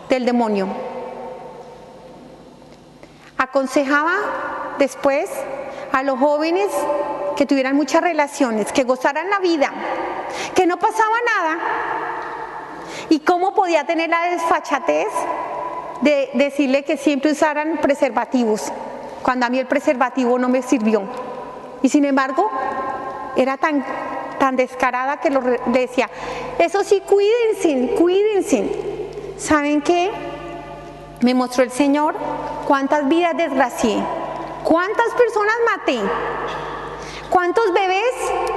del demonio. Aconsejaba después a los jóvenes que tuvieran muchas relaciones, que gozaran la vida, que no pasaba nada. Y cómo podía tener la desfachatez de decirle que siempre usaran preservativos, cuando a mí el preservativo no me sirvió. Y sin embargo, era tan descarada que le decía, eso sí, cuídense. ¿Saben qué? Me mostró el Señor cuántas vidas desgracié, cuántas personas maté, cuántos bebés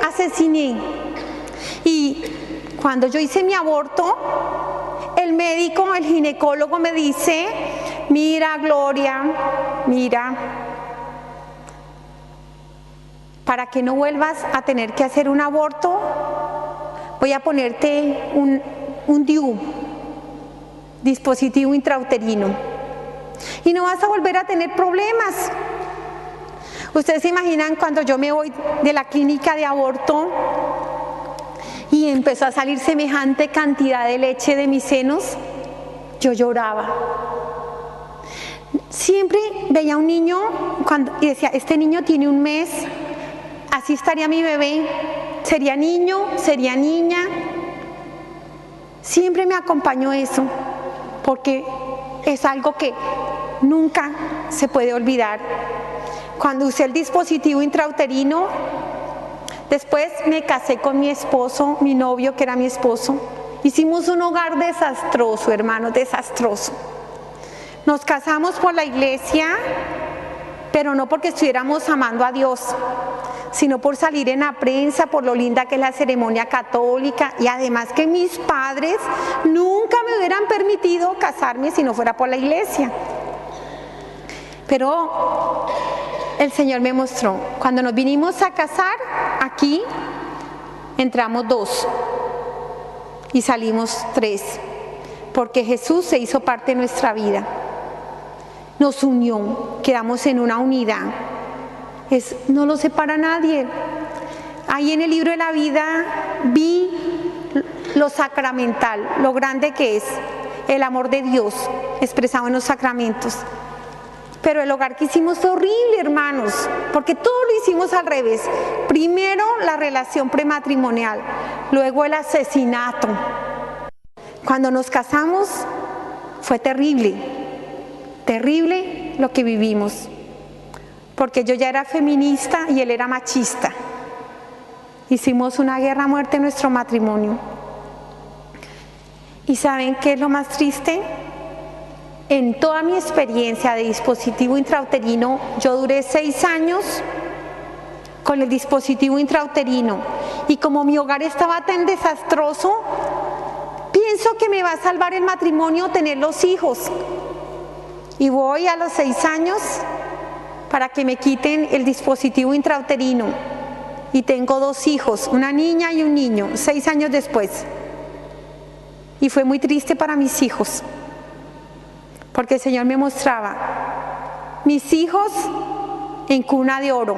asesiné. Y cuando yo hice mi aborto, el médico, el ginecólogo me dice, mira Gloria, mira, para que no vuelvas a tener que hacer un aborto, voy a ponerte un DIU, dispositivo intrauterino, y no vas a volver a tener problemas. Ustedes se imaginan cuando yo me voy de la clínica de aborto y empezó a salir semejante cantidad de leche de mis senos, yo lloraba. Siempre veía a un niño y decía, este niño tiene un mes, así estaría mi bebé, sería niño, sería niña. Siempre me acompañó eso, porque es algo que nunca se puede olvidar. Cuando usé el dispositivo intrauterino, después me casé con mi esposo, mi novio que era mi esposo. Hicimos un hogar desastroso, hermanos, desastroso. Nos casamos por la iglesia, pero no porque estuviéramos amando a Dios, sino por salir en la prensa, por lo linda que es la ceremonia católica, y además que mis padres nunca me hubieran permitido casarme si no fuera por la iglesia. Pero el Señor me mostró, cuando nos vinimos a casar, aquí entramos 2 y salimos 3, porque Jesús se hizo parte de nuestra vida, nos unió, quedamos en una unidad, no lo separa nadie. Ahí en el libro de la vida vi lo sacramental, lo grande que es el amor de Dios expresado en los sacramentos. Pero el hogar que hicimos fue horrible, hermanos, porque todo lo hicimos al revés. Primero la relación prematrimonial, luego el asesinato. Cuando nos casamos fue terrible, terrible lo que vivimos, porque yo ya era feminista y él era machista. Hicimos una guerra a muerte en nuestro matrimonio. ¿Y saben qué es lo más triste? En toda mi experiencia de dispositivo intrauterino, yo duré 6 años con el dispositivo intrauterino, y como mi hogar estaba tan desastroso, pienso que me va a salvar el matrimonio tener los hijos. Y voy a los 6 años para que me quiten el dispositivo intrauterino, y tengo 2 hijos, una niña y un niño, 6 años después. Y fue muy triste para mis hijos, porque el Señor me mostraba mis hijos en cuna de oro,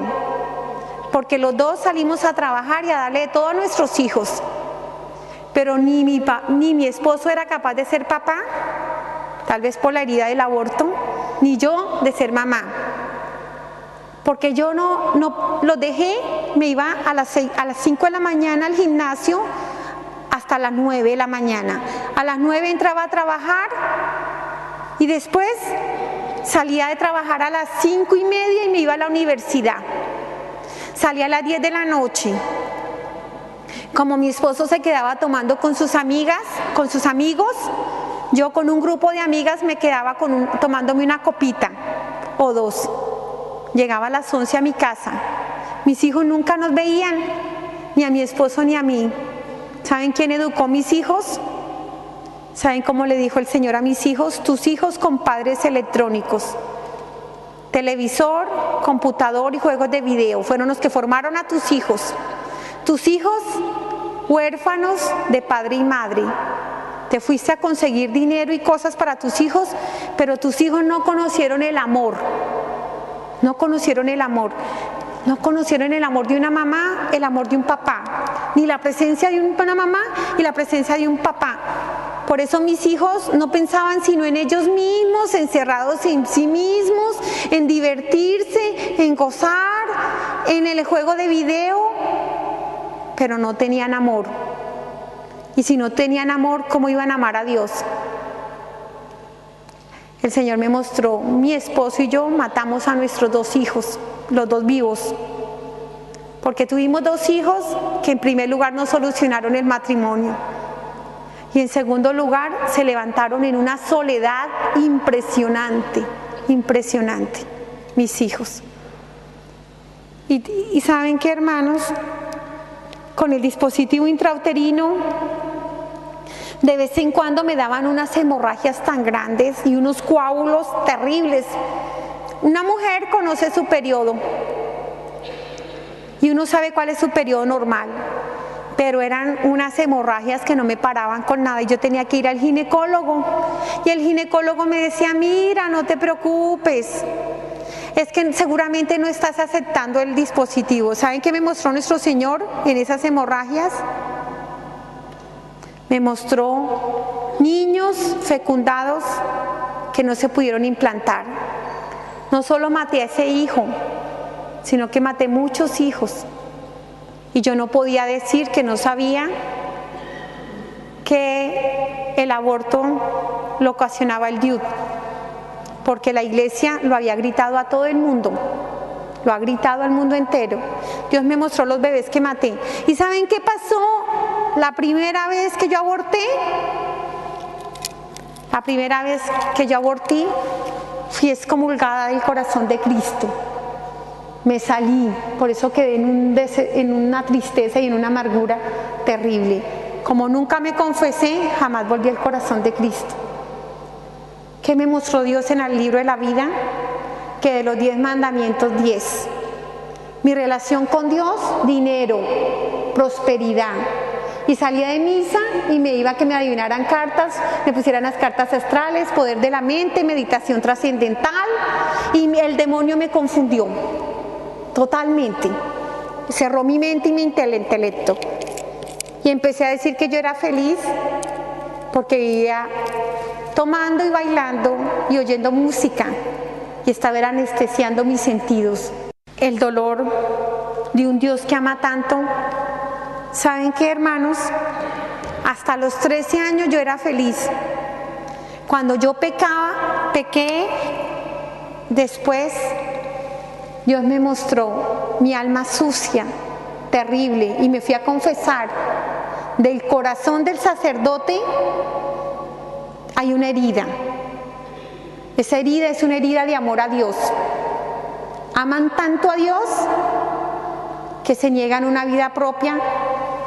porque los 2 salimos a trabajar y a darle de todo a nuestros hijos, pero ni mi esposo era capaz de ser papá, tal vez por la herida del aborto, ni yo de ser mamá, porque yo no los dejé. Me iba a las 5 de la mañana al gimnasio hasta las 9 de la mañana, a las 9 entraba a trabajar, y después salía de trabajar a las 5:30 y me iba a la universidad. Salía a las 10 de la noche. Como mi esposo se quedaba tomando con sus amigas, con sus amigos, yo con un grupo de amigas me quedaba tomándome una copita o 2. Llegaba a las 11 a mi casa. Mis hijos nunca nos veían, ni a mi esposo ni a mí. ¿Saben quién educó a mis hijos? ¿Saben cómo le dijo el Señor a mis hijos? Tus hijos con padres electrónicos, televisor, computador y juegos de video, fueron los que formaron a tus hijos. Tus hijos huérfanos de padre y madre. Te fuiste a conseguir dinero y cosas para tus hijos, pero tus hijos no conocieron el amor. No conocieron el amor. No conocieron el amor de una mamá, el amor de un papá, ni la presencia de una mamá y la presencia de un papá. Por eso mis hijos no pensaban sino en ellos mismos, encerrados en sí mismos, en divertirse, en gozar, en el juego de video, pero no tenían amor. Y si no tenían amor, ¿cómo iban a amar a Dios? El Señor me mostró, mi esposo y yo matamos a nuestros 2 hijos, los 2 vivos, porque tuvimos 2 hijos que en primer lugar no solucionaron el matrimonio, y en segundo lugar se levantaron en una soledad impresionante, impresionante, mis hijos. Y ¿saben qué, hermanos? Con el dispositivo intrauterino, de vez en cuando me daban unas hemorragias tan grandes y unos coágulos terribles. Una mujer conoce su periodo y uno sabe cuál es su periodo normal, pero eran unas hemorragias que no me paraban con nada y yo tenía que ir al ginecólogo, y el ginecólogo me decía, mira, no te preocupes, es que seguramente no estás aceptando el dispositivo. ¿Saben qué me mostró nuestro Señor en esas hemorragias? Me mostró niños fecundados que no se pudieron implantar. No solo maté a ese hijo, sino que maté muchos hijos. Y yo no podía decir que no sabía que el aborto lo ocasionaba el DIU, porque la iglesia lo había gritado a todo el mundo, lo ha gritado al mundo entero. Dios me mostró los bebés que maté. ¿Y saben qué pasó la primera vez que yo aborté? La primera vez que yo aborté, fui excomulgada del corazón de Cristo. me salí, por eso quedé en una tristeza y en una amargura terrible. Como nunca me confesé, jamás volví al corazón de Cristo. ¿Qué me mostró Dios en el libro de la vida? Que de los 10 mandamientos, 10. Mi relación con Dios, dinero, prosperidad. Y salía de misa y me iba a que me adivinaran cartas, me pusieran las cartas astrales, poder de la mente, meditación trascendental, y el demonio me confundió totalmente. Cerró mi mente y mi intelecto. Y empecé a decir que yo era feliz porque vivía tomando y bailando y oyendo música, y estaba anestesiando mis sentidos. El dolor de un Dios que ama tanto. ¿Saben qué, hermanos? Hasta los 13 años yo era feliz. Cuando yo pequé, después Dios me mostró mi alma sucia, terrible, y me fui a confesar. Del corazón del sacerdote hay una herida. Esa herida es una herida de amor a Dios. Aman tanto a Dios que se niegan una vida propia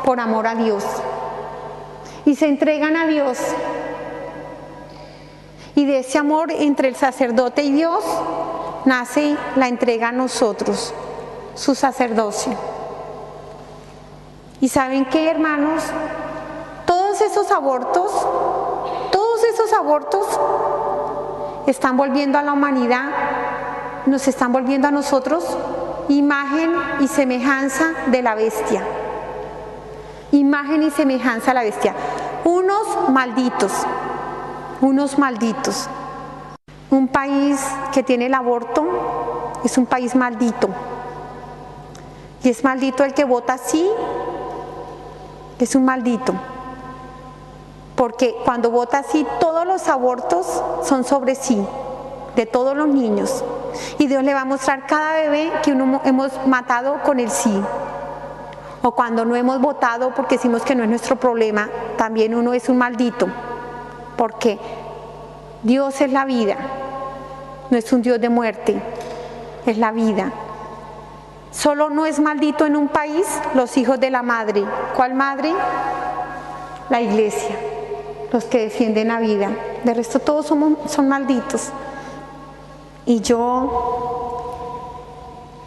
por amor a Dios y se entregan a Dios, y de ese amor entre el sacerdote y Dios nace la entrega a nosotros, su sacerdocio. ¿Y saben qué, hermanos? Todos esos abortos están volviendo a la humanidad, nos están volviendo a nosotros imagen y semejanza de la bestia. Imagen y semejanza a la bestia. Unos malditos. Un país que tiene el aborto es un país maldito. Y es maldito el que vota sí, es un maldito. Porque cuando vota sí, todos los abortos son sobre sí, de todos los niños. Y Dios le va a mostrar cada bebé que hemos matado con el sí. O cuando no hemos votado porque decimos que no es nuestro problema, también uno es un maldito. Porque Dios es la vida, no es un Dios de muerte, es la vida. Solo no es maldito en un país los hijos de la madre. ¿Cuál madre? La iglesia, los que defienden la vida. De resto todos son malditos. Y yo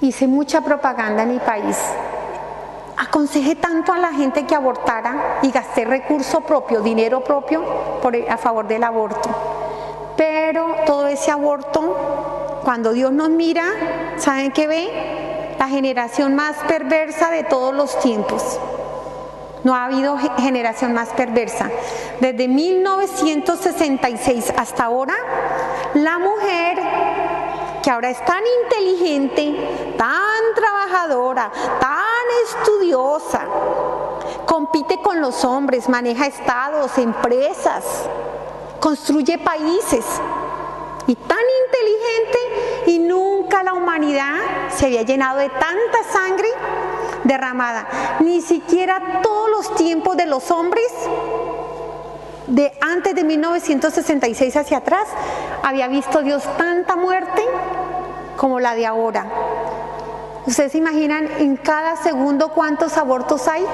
hice mucha propaganda en mi país. Aconsejé tanto a la gente que abortara y gasté recurso propio, dinero propio a favor del aborto. Pero todo ese aborto, cuando Dios nos mira, ¿saben qué ve? La generación más perversa de todos los tiempos. No ha habido generación más perversa. Desde 1966 hasta ahora, la mujer que ahora es tan inteligente, tan trabajadora, tan estudiosa, compite con los hombres, maneja estados, empresas, construye países, y tan inteligente, y nunca la humanidad se había llenado de tanta sangre derramada. Ni siquiera todos los tiempos de los hombres, de antes de 1966 hacia atrás, había visto Dios tanta muerte como la de ahora. ¿Ustedes se imaginan en cada segundo cuántos abortos hay?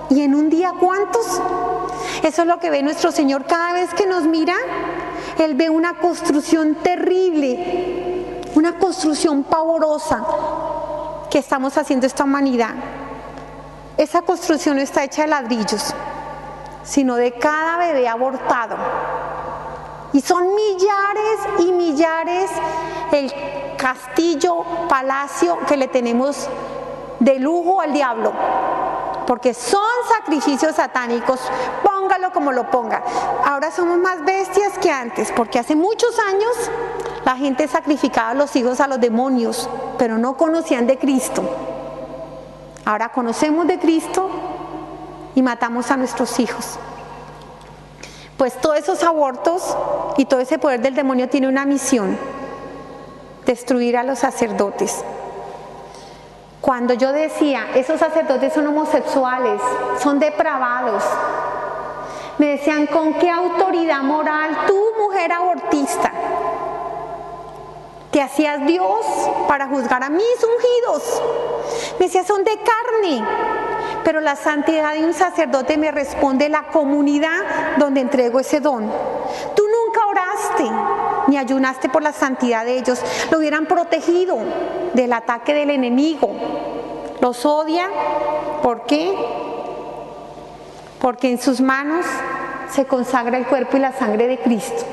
¿Y en un día cuántos? Eso es lo que ve nuestro Señor cada vez que nos mira. Él ve una construcción terrible, una construcción pavorosa que estamos haciendo esta humanidad. Esa construcción no está hecha de ladrillos, sino de cada bebé abortado. Y son millares y millares el castillo, palacio que le tenemos de lujo al diablo, porque son sacrificios satánicos, póngalo como lo ponga. Ahora somos más bestias que antes, porque hace muchos años la gente sacrificaba a los hijos a los demonios, pero no conocían de Cristo. Ahora conocemos de Cristo y matamos a nuestros hijos. Pues todos esos abortos y todo ese poder del demonio tiene una misión: destruir a los sacerdotes. Cuando yo decía, esos sacerdotes son homosexuales, son depravados, me decían, ¿con qué autoridad moral tú, mujer abortista? Te hacías Dios para juzgar a mis ungidos. Me decía, son de carne. Pero la santidad de un sacerdote me responde la comunidad donde entrego ese don. Tú nunca oraste ni ayunaste por la santidad de ellos. Lo hubieran protegido del ataque del enemigo. Los odia. ¿Por qué? Porque en sus manos se consagra el cuerpo y la sangre de Cristo.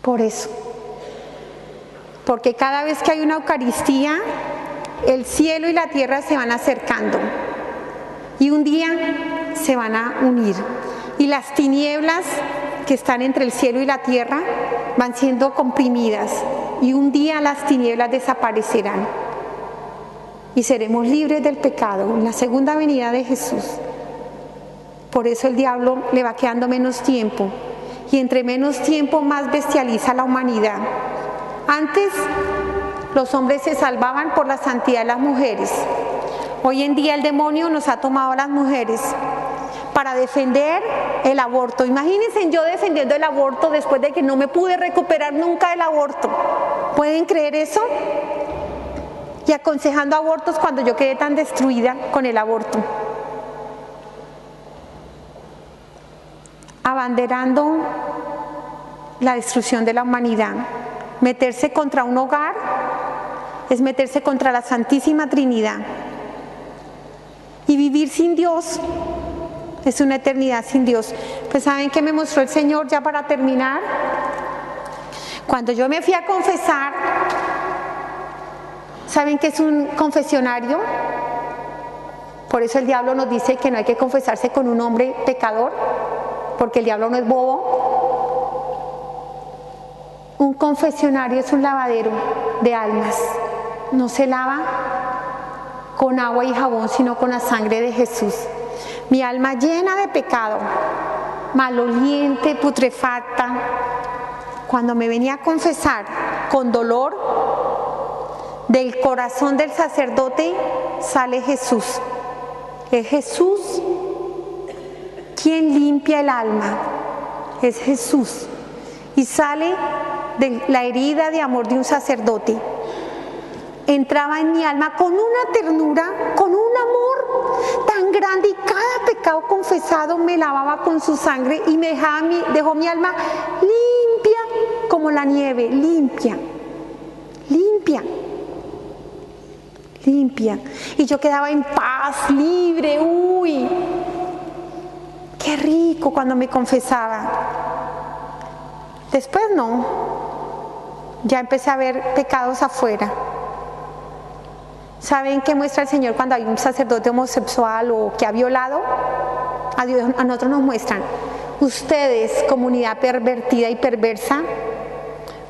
Por eso. Porque cada vez que hay una Eucaristía, el cielo y la tierra se van acercando. Y un día se van a unir. Y las tinieblas que están entre el cielo y la tierra van siendo comprimidas. Y un día las tinieblas desaparecerán. Y seremos libres del pecado en la segunda venida de Jesús. Por eso el diablo le va quedando menos tiempo. Y entre menos tiempo más bestializa la humanidad. Antes los hombres se salvaban por la santidad de las mujeres. Hoy en día el demonio nos ha tomado a las mujeres para defender el aborto. Imagínense yo defendiendo el aborto después de que no me pude recuperar nunca del aborto. ¿Pueden creer eso? Y aconsejando abortos cuando yo quedé tan destruida con el aborto. Abanderando la destrucción de la humanidad. Meterse contra un hogar es meterse contra la Santísima Trinidad. Y vivir sin Dios es una eternidad sin Dios. Pues ¿saben qué me mostró el Señor ya para terminar? Cuando yo me fui a confesar, ¿saben qué es un confesionario? Por eso el diablo nos dice que no hay que confesarse con un hombre pecador, porque el diablo no es bobo. Un confesionario es un lavadero de almas. No se lava con agua y jabón, sino con la sangre de Jesús. Mi alma llena de pecado, maloliente, putrefacta. Cuando me venía a confesar con dolor, del corazón del sacerdote sale Jesús. Es Jesús quien limpia el alma. Es Jesús. Y sale de la herida de amor de un sacerdote. Entraba en mi alma con una ternura, con un amor tan grande, y cada pecado confesado me lavaba con su sangre y me dejó mi alma limpia como la nieve, limpia, limpia, limpia. Y yo quedaba en paz, libre, uy, qué rico cuando me confesaba. Después no, ya empecé a ver pecados afuera. ¿Saben qué muestra el Señor cuando hay un sacerdote homosexual o que ha violado? A nosotros nos muestran. Ustedes, comunidad pervertida y perversa,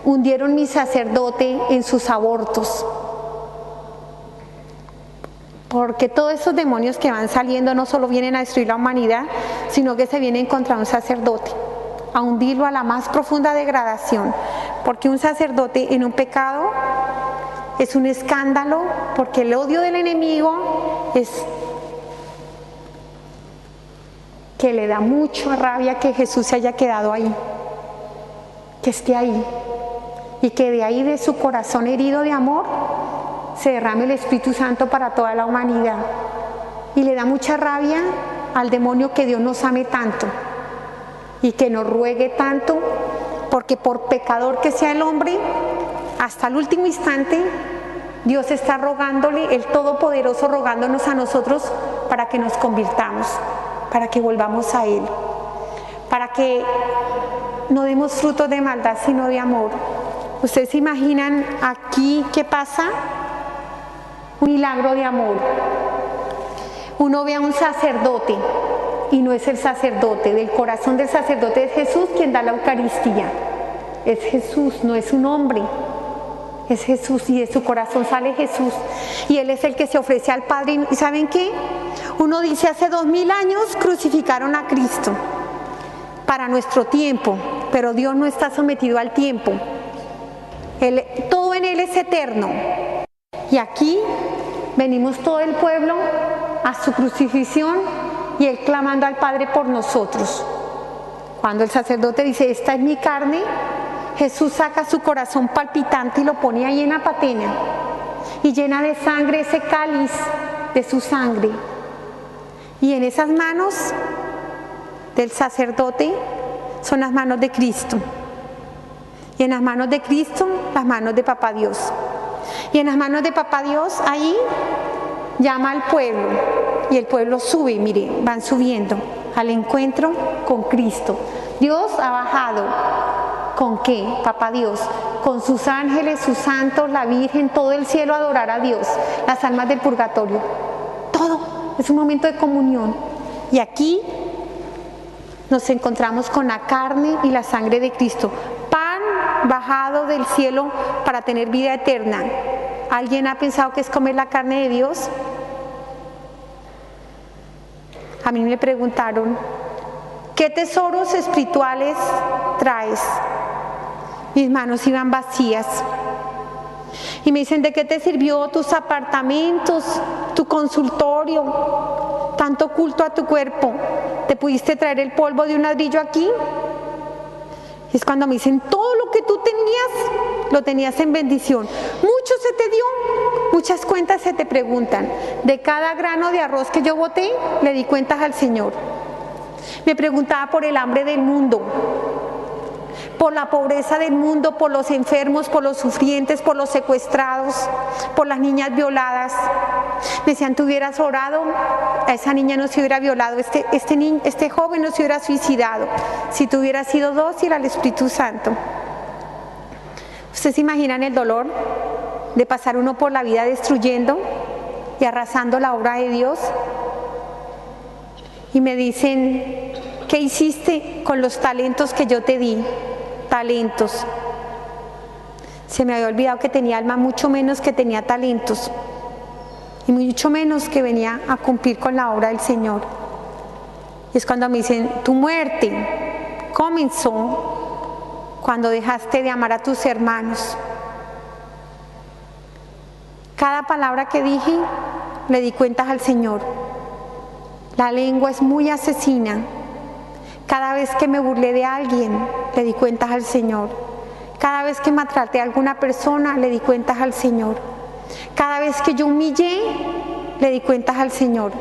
hundieron mi sacerdote en sus abortos. Porque todos esos demonios que van saliendo no solo vienen a destruir la humanidad, sino que se vienen contra un sacerdote, a hundirlo a la más profunda degradación. Porque un sacerdote en un pecado es un escándalo, porque el odio del enemigo es que le da mucha rabia que Jesús se haya quedado ahí, que esté ahí, y que de ahí, de su corazón herido de amor, se derrame el Espíritu Santo para toda la humanidad. Y le da mucha rabia al demonio que Dios nos ame tanto y que nos ruegue tanto, porque por pecador que sea el hombre, hasta el último instante Dios está rogándole, el Todopoderoso rogándonos a nosotros para que nos convirtamos, para que volvamos a Él, para que no demos frutos de maldad sino de amor. ¿Ustedes se imaginan aquí qué pasa? Un milagro de amor. Uno ve a un sacerdote y no es el sacerdote, del corazón del sacerdote es Jesús quien da la Eucaristía. Es Jesús, no es un hombre. Es Jesús, y de su corazón sale Jesús, y Él es el que se ofrece al Padre. ¿Y saben qué? Uno dice, hace 2000 años crucificaron a Cristo para nuestro tiempo, pero Dios no está sometido al tiempo. Todo en Él es eterno. Y aquí venimos todo el pueblo a su crucifixión y Él clamando al Padre por nosotros. Cuando el sacerdote dice, esta es mi carne, Jesús saca su corazón palpitante y lo pone ahí en la patena y llena de sangre ese cáliz de su sangre. Y en esas manos del sacerdote son las manos de Cristo. Y en las manos de Cristo, las manos de Papá Dios. Y en las manos de Papá Dios, ahí llama al pueblo. Y el pueblo sube, mire, van subiendo al encuentro con Cristo. Dios ha bajado. ¿Con qué? Papá Dios. Con sus ángeles, sus santos, la Virgen, todo el cielo a adorar a Dios. Las almas del purgatorio. Todo. Es un momento de comunión. Y aquí nos encontramos con la carne y la sangre de Cristo. Pan bajado del cielo para tener vida eterna. ¿Alguien ha pensado que es comer la carne de Dios? A mí me preguntaron, ¿qué tesoros espirituales traes? Mis manos iban vacías. Y me dicen, ¿de qué te sirvió tus apartamentos, tu consultorio, tanto culto a tu cuerpo? ¿Te pudiste traer el polvo de un ladrillo aquí? Es cuando me dicen, todo lo que tú tenías, lo tenías en bendición. Mucho se te dio, muchas cuentas se te preguntan. De cada grano de arroz que yo boté, le di cuentas al Señor. Me preguntaba por el hambre del mundo, por la pobreza del mundo, por los enfermos, por los sufrientes, por los secuestrados, por las niñas violadas. Me decían, tú hubieras orado, a esa niña no se hubiera violado, este joven no se hubiera suicidado, si tú hubieras sido dócil al Espíritu Santo. ¿Ustedes se imaginan el dolor de pasar uno por la vida destruyendo y arrasando la obra de Dios? Y me dicen, ¿qué hiciste con los talentos que yo te di? Talentos. Se me había olvidado que tenía alma, mucho menos que tenía talentos. Y mucho menos que venía a cumplir con la obra del Señor. Y es cuando me dicen, tu muerte comenzó cuando dejaste de amar a tus hermanos. Cada palabra que dije, le di cuentas al Señor. La lengua es muy asesina. Cada vez que me burlé de alguien, le di cuentas al Señor. Cada vez que maltraté a alguna persona, le di cuentas al Señor. Cada vez que yo humillé, le di cuentas al Señor.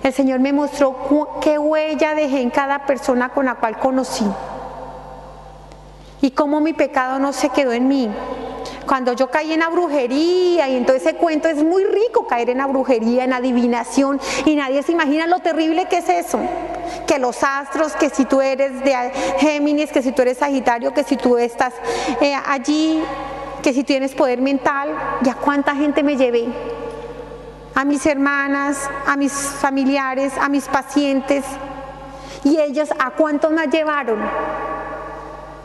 El Señor me mostró qué huella dejé en cada persona con la cual conocí. Y cómo mi pecado no se quedó en mí. Cuando yo caí en la brujería, y entonces ese cuento es muy rico, caer en la brujería, en adivinación, y nadie se imagina lo terrible que es eso. Que los astros, que si tú eres de Géminis, que si tú eres Sagitario, que si tú estás allí, que si tienes poder mental, ya cuánta gente me llevé. A mis hermanas, a mis familiares, a mis pacientes, y ellos a cuántos me llevaron.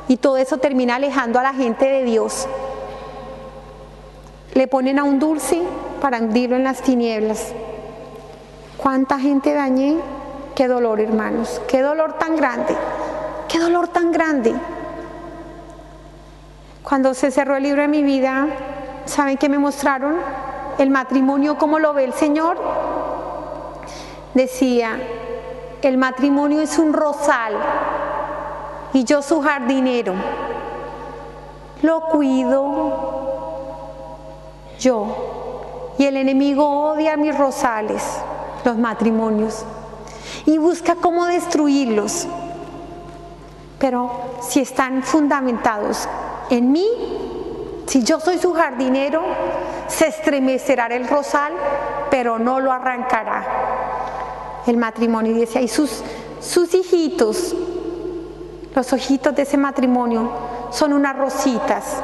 Y todo eso termina alejando a la gente de Dios. Le ponen a un dulce para hundirlo en las tinieblas. ¿Cuánta gente dañé? Qué dolor, hermanos, qué dolor tan grande, qué dolor tan grande. Cuando se cerró el libro de mi vida, ¿saben qué me mostraron? El matrimonio, ¿cómo lo ve el Señor? Decía, el matrimonio es un rosal y yo su jardinero. Lo cuido yo. Y el enemigo odia mis rosales, los matrimonios, y busca cómo destruirlos. Pero si están fundamentados en mí, si yo soy su jardinero, se estremecerá el rosal, pero no lo arrancará. El matrimonio, y decía, y sus hijitos, los ojitos de ese matrimonio son unas rositas.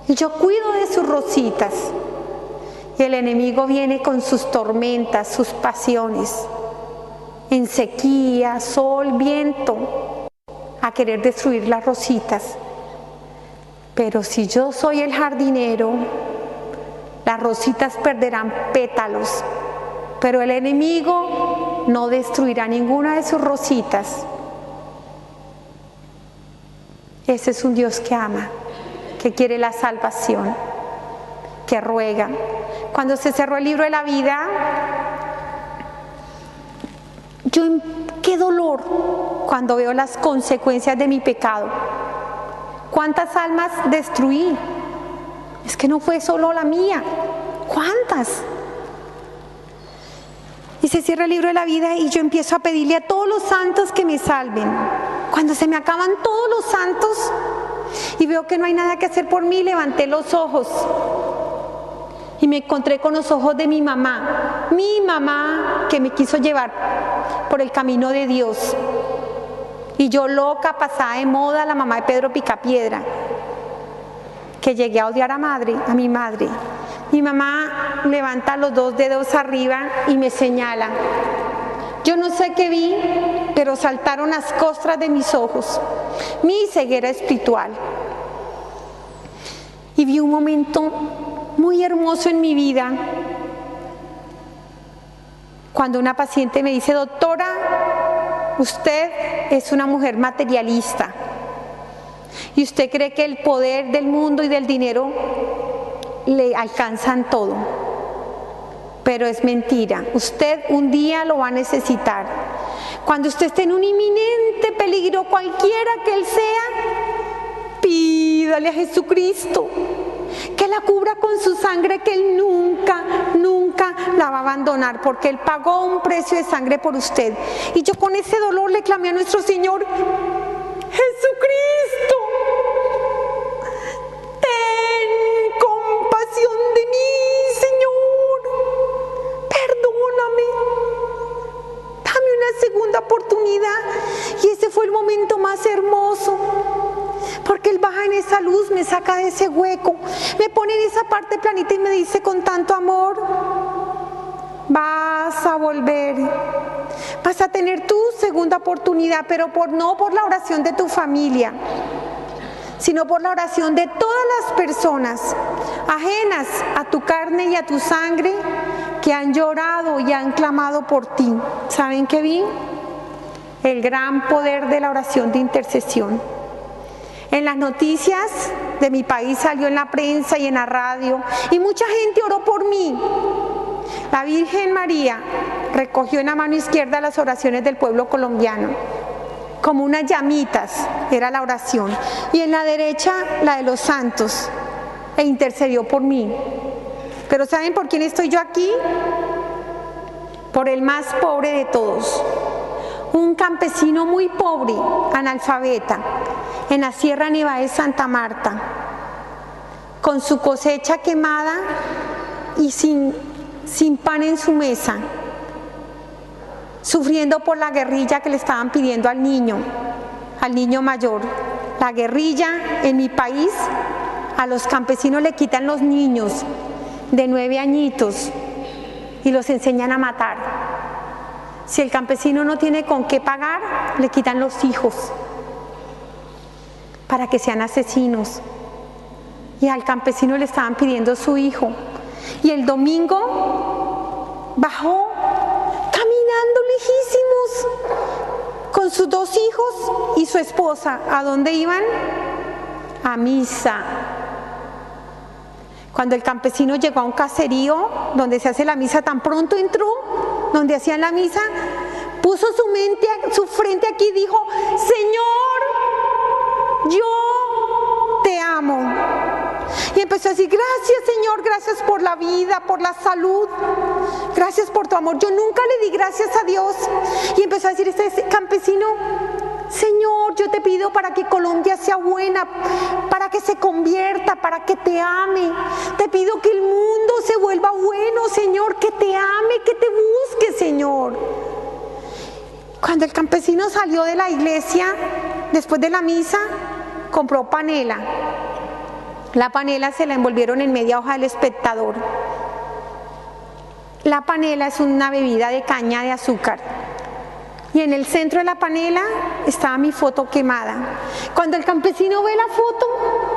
Y yo cuido de sus rositas. Y el enemigo viene con sus tormentas, sus pasiones, en sequía, sol, viento, a querer destruir las rositas. Pero si yo soy el jardinero, las rositas perderán pétalos, pero el enemigo no destruirá ninguna de sus rositas. Ese es un Dios que ama, que quiere la salvación, que ruega. Cuando se cerró el libro de la vida, qué dolor cuando veo las consecuencias de mi pecado. ¿cuántas almas destruí? Es que no fue solo la mía. ¿Cuántas? Y se cierra el libro de la vida y yo empiezo a pedirle a todos los santos que me salven. Cuando se me acaban todos los santos y veo que no hay nada que hacer por mí, levanté los ojos y me encontré con los ojos de mi mamá que me quiso llevar por el camino de Dios. Y yo loca, pasada de moda, la mamá de Pedro Picapiedra, que llegué a odiar a mi madre. Mi mamá levanta los 2 dedos arriba y me señala. Yo no sé qué vi, pero saltaron las costras de mis ojos, mi ceguera espiritual. Y vi un momento muy hermoso en mi vida, cuando una paciente me dice: doctora, usted es una mujer materialista y usted cree que el poder del mundo y del dinero le alcanzan todo, pero es mentira. Usted un día lo va a necesitar. Cuando usted esté en un inminente peligro, cualquiera que él sea, pídale a Jesucristo que la cubra con su sangre, que él nunca, nunca la va a abandonar, porque él pagó un precio de sangre por usted. Y yo con ese dolor le clamé a nuestro Señor: Jesucristo, ten compasión de mí, Señor, perdóname, dame una segunda oportunidad. Y ese fue el momento más hermoso, porque Él baja en esa luz, me saca de ese hueco, me pone en esa parte planita y me dice con tanto amor: vas a volver, vas a tener tu segunda oportunidad, pero no por la oración de tu familia, sino por la oración de todas las personas ajenas a tu carne y a tu sangre, que han llorado y han clamado por ti. ¿Saben qué vi? El gran poder de la oración de intercesión. En las noticias de mi país salió, en la prensa y en la radio, y mucha gente oró por mí. La Virgen María recogió en la mano izquierda las oraciones del pueblo colombiano, como unas llamitas era la oración, y en la derecha la de los santos, e intercedió por mí. Pero ¿saben por quién estoy yo aquí? Por el más pobre de todos, un campesino muy pobre, analfabeta, en la Sierra Nevada de Santa Marta, con su cosecha quemada y sin pan en su mesa, sufriendo por la guerrilla que le estaban pidiendo al niño mayor. La guerrilla en mi país, a los campesinos le quitan los niños de 9 añitos y los enseñan a matar. Si el campesino no tiene con qué pagar, le quitan los hijos para que sean asesinos. Y al campesino le estaban pidiendo su hijo. Y el domingo bajó caminando lejísimos con sus 2 hijos y su esposa. ¿A dónde iban? A misa. Cuando el campesino llegó a un caserío donde se hace la misa, tan pronto entró donde hacían la misa, puso su frente aquí y dijo: Señor, yo te amo. Y empezó a decir: gracias, Señor, gracias por la vida, por la salud, gracias por tu amor. Yo nunca le di gracias a Dios. Y empezó a decir este campesino: Señor, yo te pido para que Colombia sea buena, para que se convierta, para que te ame. Te pido que el mundo se vuelva bueno, Señor, que te ame, que te busque, Señor. Cuando el campesino salió de la iglesia, después de la misa, compró panela. La panela se la envolvieron en media hoja del Espectador. La panela es una bebida de caña de azúcar. Y en el centro de la panela estaba mi foto quemada. Cuando el campesino ve la foto,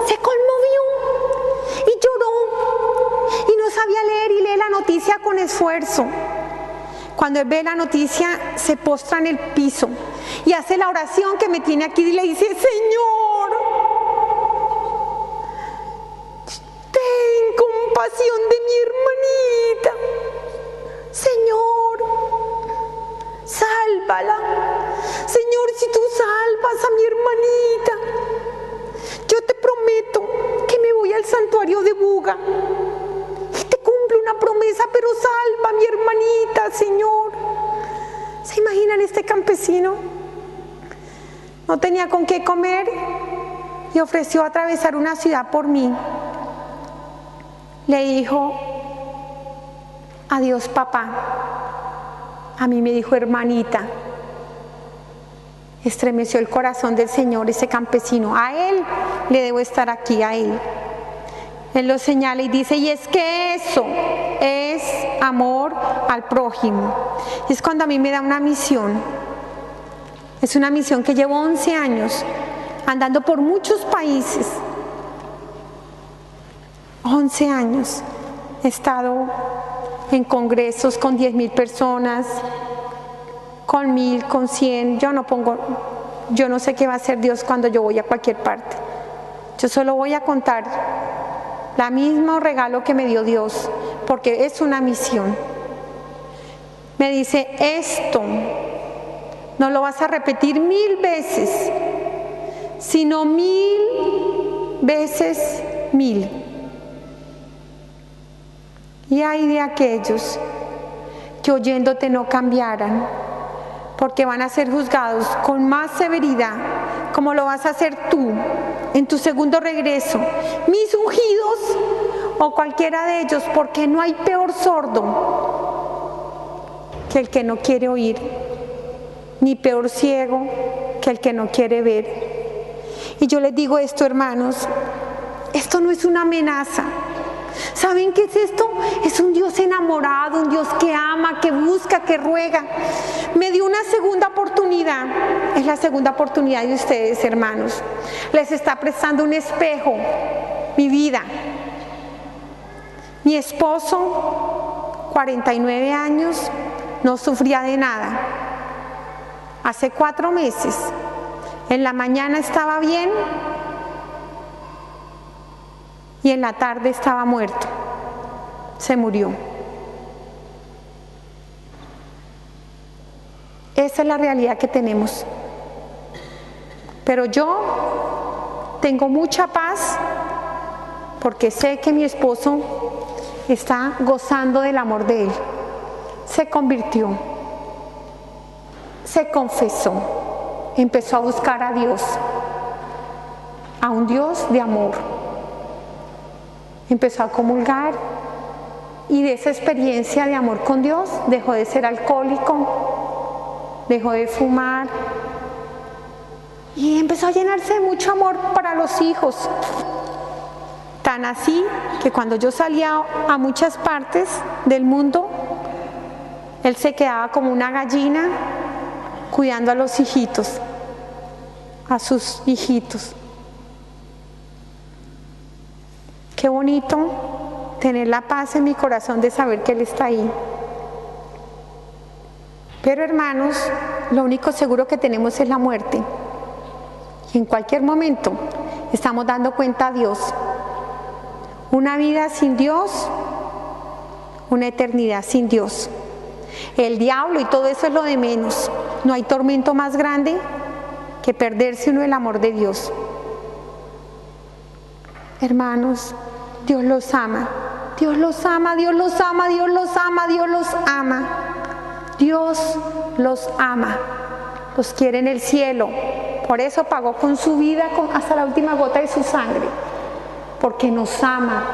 se conmovió y lloró. Y no sabía leer, y lee la noticia con esfuerzo. Cuando él ve la noticia, se postra en el piso y hace la oración que me tiene aquí y le dice: Señor, ten compasión de mi hermanita. Señor, sálvala. Señor, si tú salvas a mi hermanita, yo te prometo que me voy al santuario de Buga y te cumplo una promesa, pero salva a mi hermanita, Señor. ¿Se imaginan este campesino? No tenía con qué comer y ofreció atravesar una ciudad por mí. Le dijo: adiós, papá. A mí me dijo hermanita. Estremeció el corazón del Señor ese campesino. A él le debo estar aquí, a él. Él lo señala y dice: y es que eso es amor al prójimo. Y es cuando a mí me da una misión. Es una misión que llevo 11 años andando por muchos países. 11 años he estado en congresos con 10,000 personas, con 1,000, con 100. Yo no sé qué va a hacer Dios cuando yo voy a cualquier parte. Yo solo voy a contar el mismo regalo que me dio Dios, porque es una misión. Me dice: esto no lo vas a repetir 1,000 veces, sino 1,000 veces 1,000. Y hay de aquellos que oyéndote no cambiaran, porque van a ser juzgados con más severidad, como lo vas a hacer tú en tu segundo regreso, mis ungidos o cualquiera de ellos, porque no hay peor sordo que el que no quiere oír, ni peor ciego que el que no quiere ver. Y yo les digo esto, hermanos, esto no es una amenaza. ¿Saben qué es esto? Es un Dios enamorado, un Dios que ama, que busca, que ruega. Me dio una segunda oportunidad. Es la segunda oportunidad de ustedes, hermanos. Les está prestando un espejo, mi vida. Mi esposo, 49 años, no sufría de nada. Hace 4 meses, en la mañana estaba bien y en la tarde estaba muerto. Se murió. Esa es la realidad que tenemos. Pero yo tengo mucha paz porque sé que mi esposo está gozando del amor de Él. Se convirtió, se confesó, empezó a buscar a Dios, a un Dios de amor. Empezó a comulgar y de esa experiencia de amor con Dios dejó de ser alcohólico, dejó de fumar y empezó a llenarse de mucho amor para los hijos. Tan así que cuando yo salía a muchas partes del mundo, él se quedaba como una gallina cuidando a los hijitos, a sus hijitos. Qué bonito tener la paz en mi corazón de saber que Él está ahí. Pero hermanos, lo único seguro que tenemos es la muerte. Y en cualquier momento estamos dando cuenta a Dios. Una vida sin Dios, una eternidad sin Dios. El diablo y todo eso es lo de menos. No hay tormento más grande que perderse uno el amor de Dios. Hermanos, Dios los ama. Dios los ama, Dios los ama, Dios los ama, Dios los ama. Dios los ama. Los quiere en el cielo. Por eso pagó con su vida hasta la última gota de su sangre. Porque nos ama.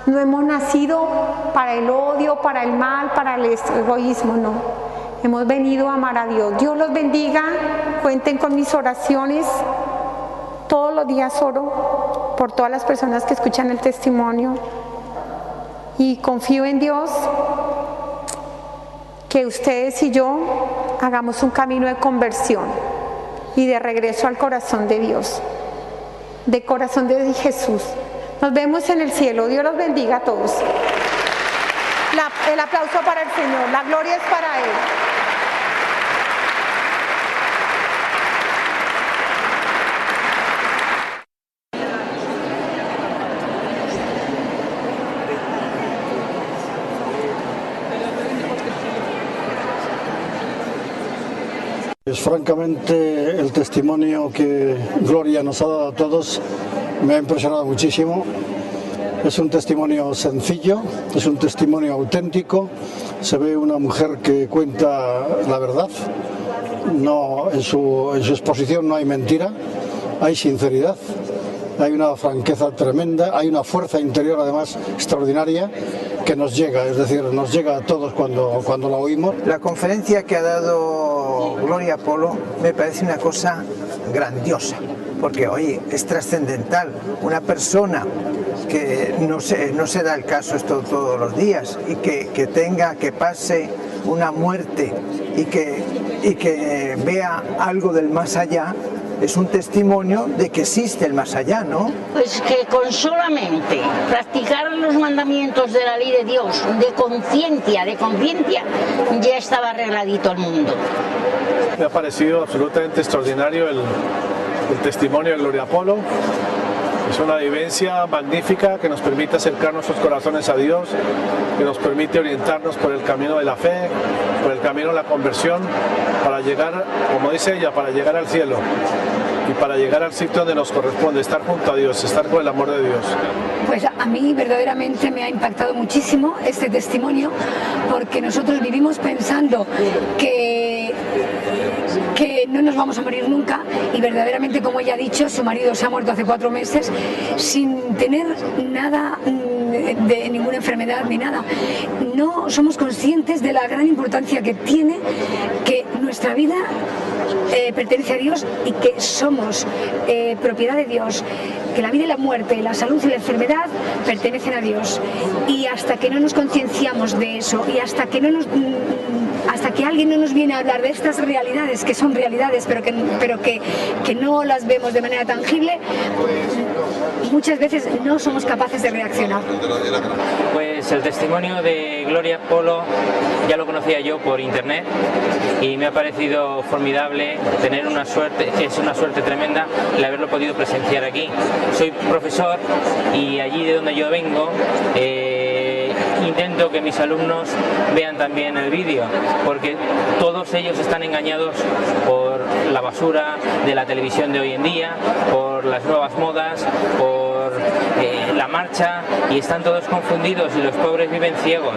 No hemos nacido para el odio, para el mal, para el egoísmo, no. Hemos venido a amar a Dios. Dios los bendiga. Cuenten con mis oraciones. Todos los días oro por todas las personas que escuchan el testimonio. Y confío en Dios que ustedes y yo hagamos un camino de conversión y de regreso al corazón de Dios, de corazón de Jesús. Nos vemos en el cielo. Dios los bendiga a todos. El aplauso para el Señor. La gloria es para Él. Francamente, el testimonio que Gloria nos ha dado a todos me ha impresionado muchísimo. Es un testimonio sencillo, es un testimonio auténtico. Se ve una mujer que cuenta la verdad. No, en su exposición no hay mentira, hay sinceridad, hay una franqueza tremenda, hay una fuerza interior además extraordinaria que nos llega, es decir, nos llega a todos cuando la oímos. La conferencia que ha dado Gloria Polo me parece una cosa grandiosa, porque oye, es trascendental. Una persona que no se da el caso esto todos los días y que pase una muerte y que vea algo del más allá, es un testimonio de que existe el más allá, ¿no? Pues que con solamente practicar los mandamientos de la ley de Dios, de conciencia, ya estaba arregladito el mundo. Me ha parecido absolutamente extraordinario el testimonio de Gloria Polo. Es una vivencia magnífica que nos permite acercar nuestros corazones a Dios, que nos permite orientarnos por el camino de la fe, por el camino de la conversión, para llegar, como dice ella, para llegar al cielo y para llegar al sitio donde nos corresponde, estar junto a Dios, estar con el amor de Dios. Pues a mí verdaderamente me ha impactado muchísimo este testimonio, porque nosotros vivimos pensando que no nos vamos a morir nunca, y verdaderamente, como ella ha dicho, su marido se ha muerto hace 4 meses sin tener nada de ninguna enfermedad ni nada. No somos conscientes de la gran importancia que tiene que nuestra vida pertenece a Dios y que somos propiedad de Dios, que la vida y la muerte, la salud y la enfermedad pertenecen a Dios, y hasta que no nos concienciamos de eso y hasta que alguien no nos viene a hablar de estas realidades, que son realidades pero que no las vemos de manera tangible, muchas veces no somos capaces de reaccionar. Pues el testimonio de Gloria Polo ya lo conocía yo por internet y me ha parecido formidable, tener una suerte, es una suerte tremenda el haberlo podido presenciar aquí. Soy profesor y allí de donde yo vengo intento que mis alumnos vean también el vídeo, porque todos ellos están engañados por la basura de la televisión de hoy en día, por las nuevas modas, por la marcha, y están todos confundidos y los pobres viven ciegos.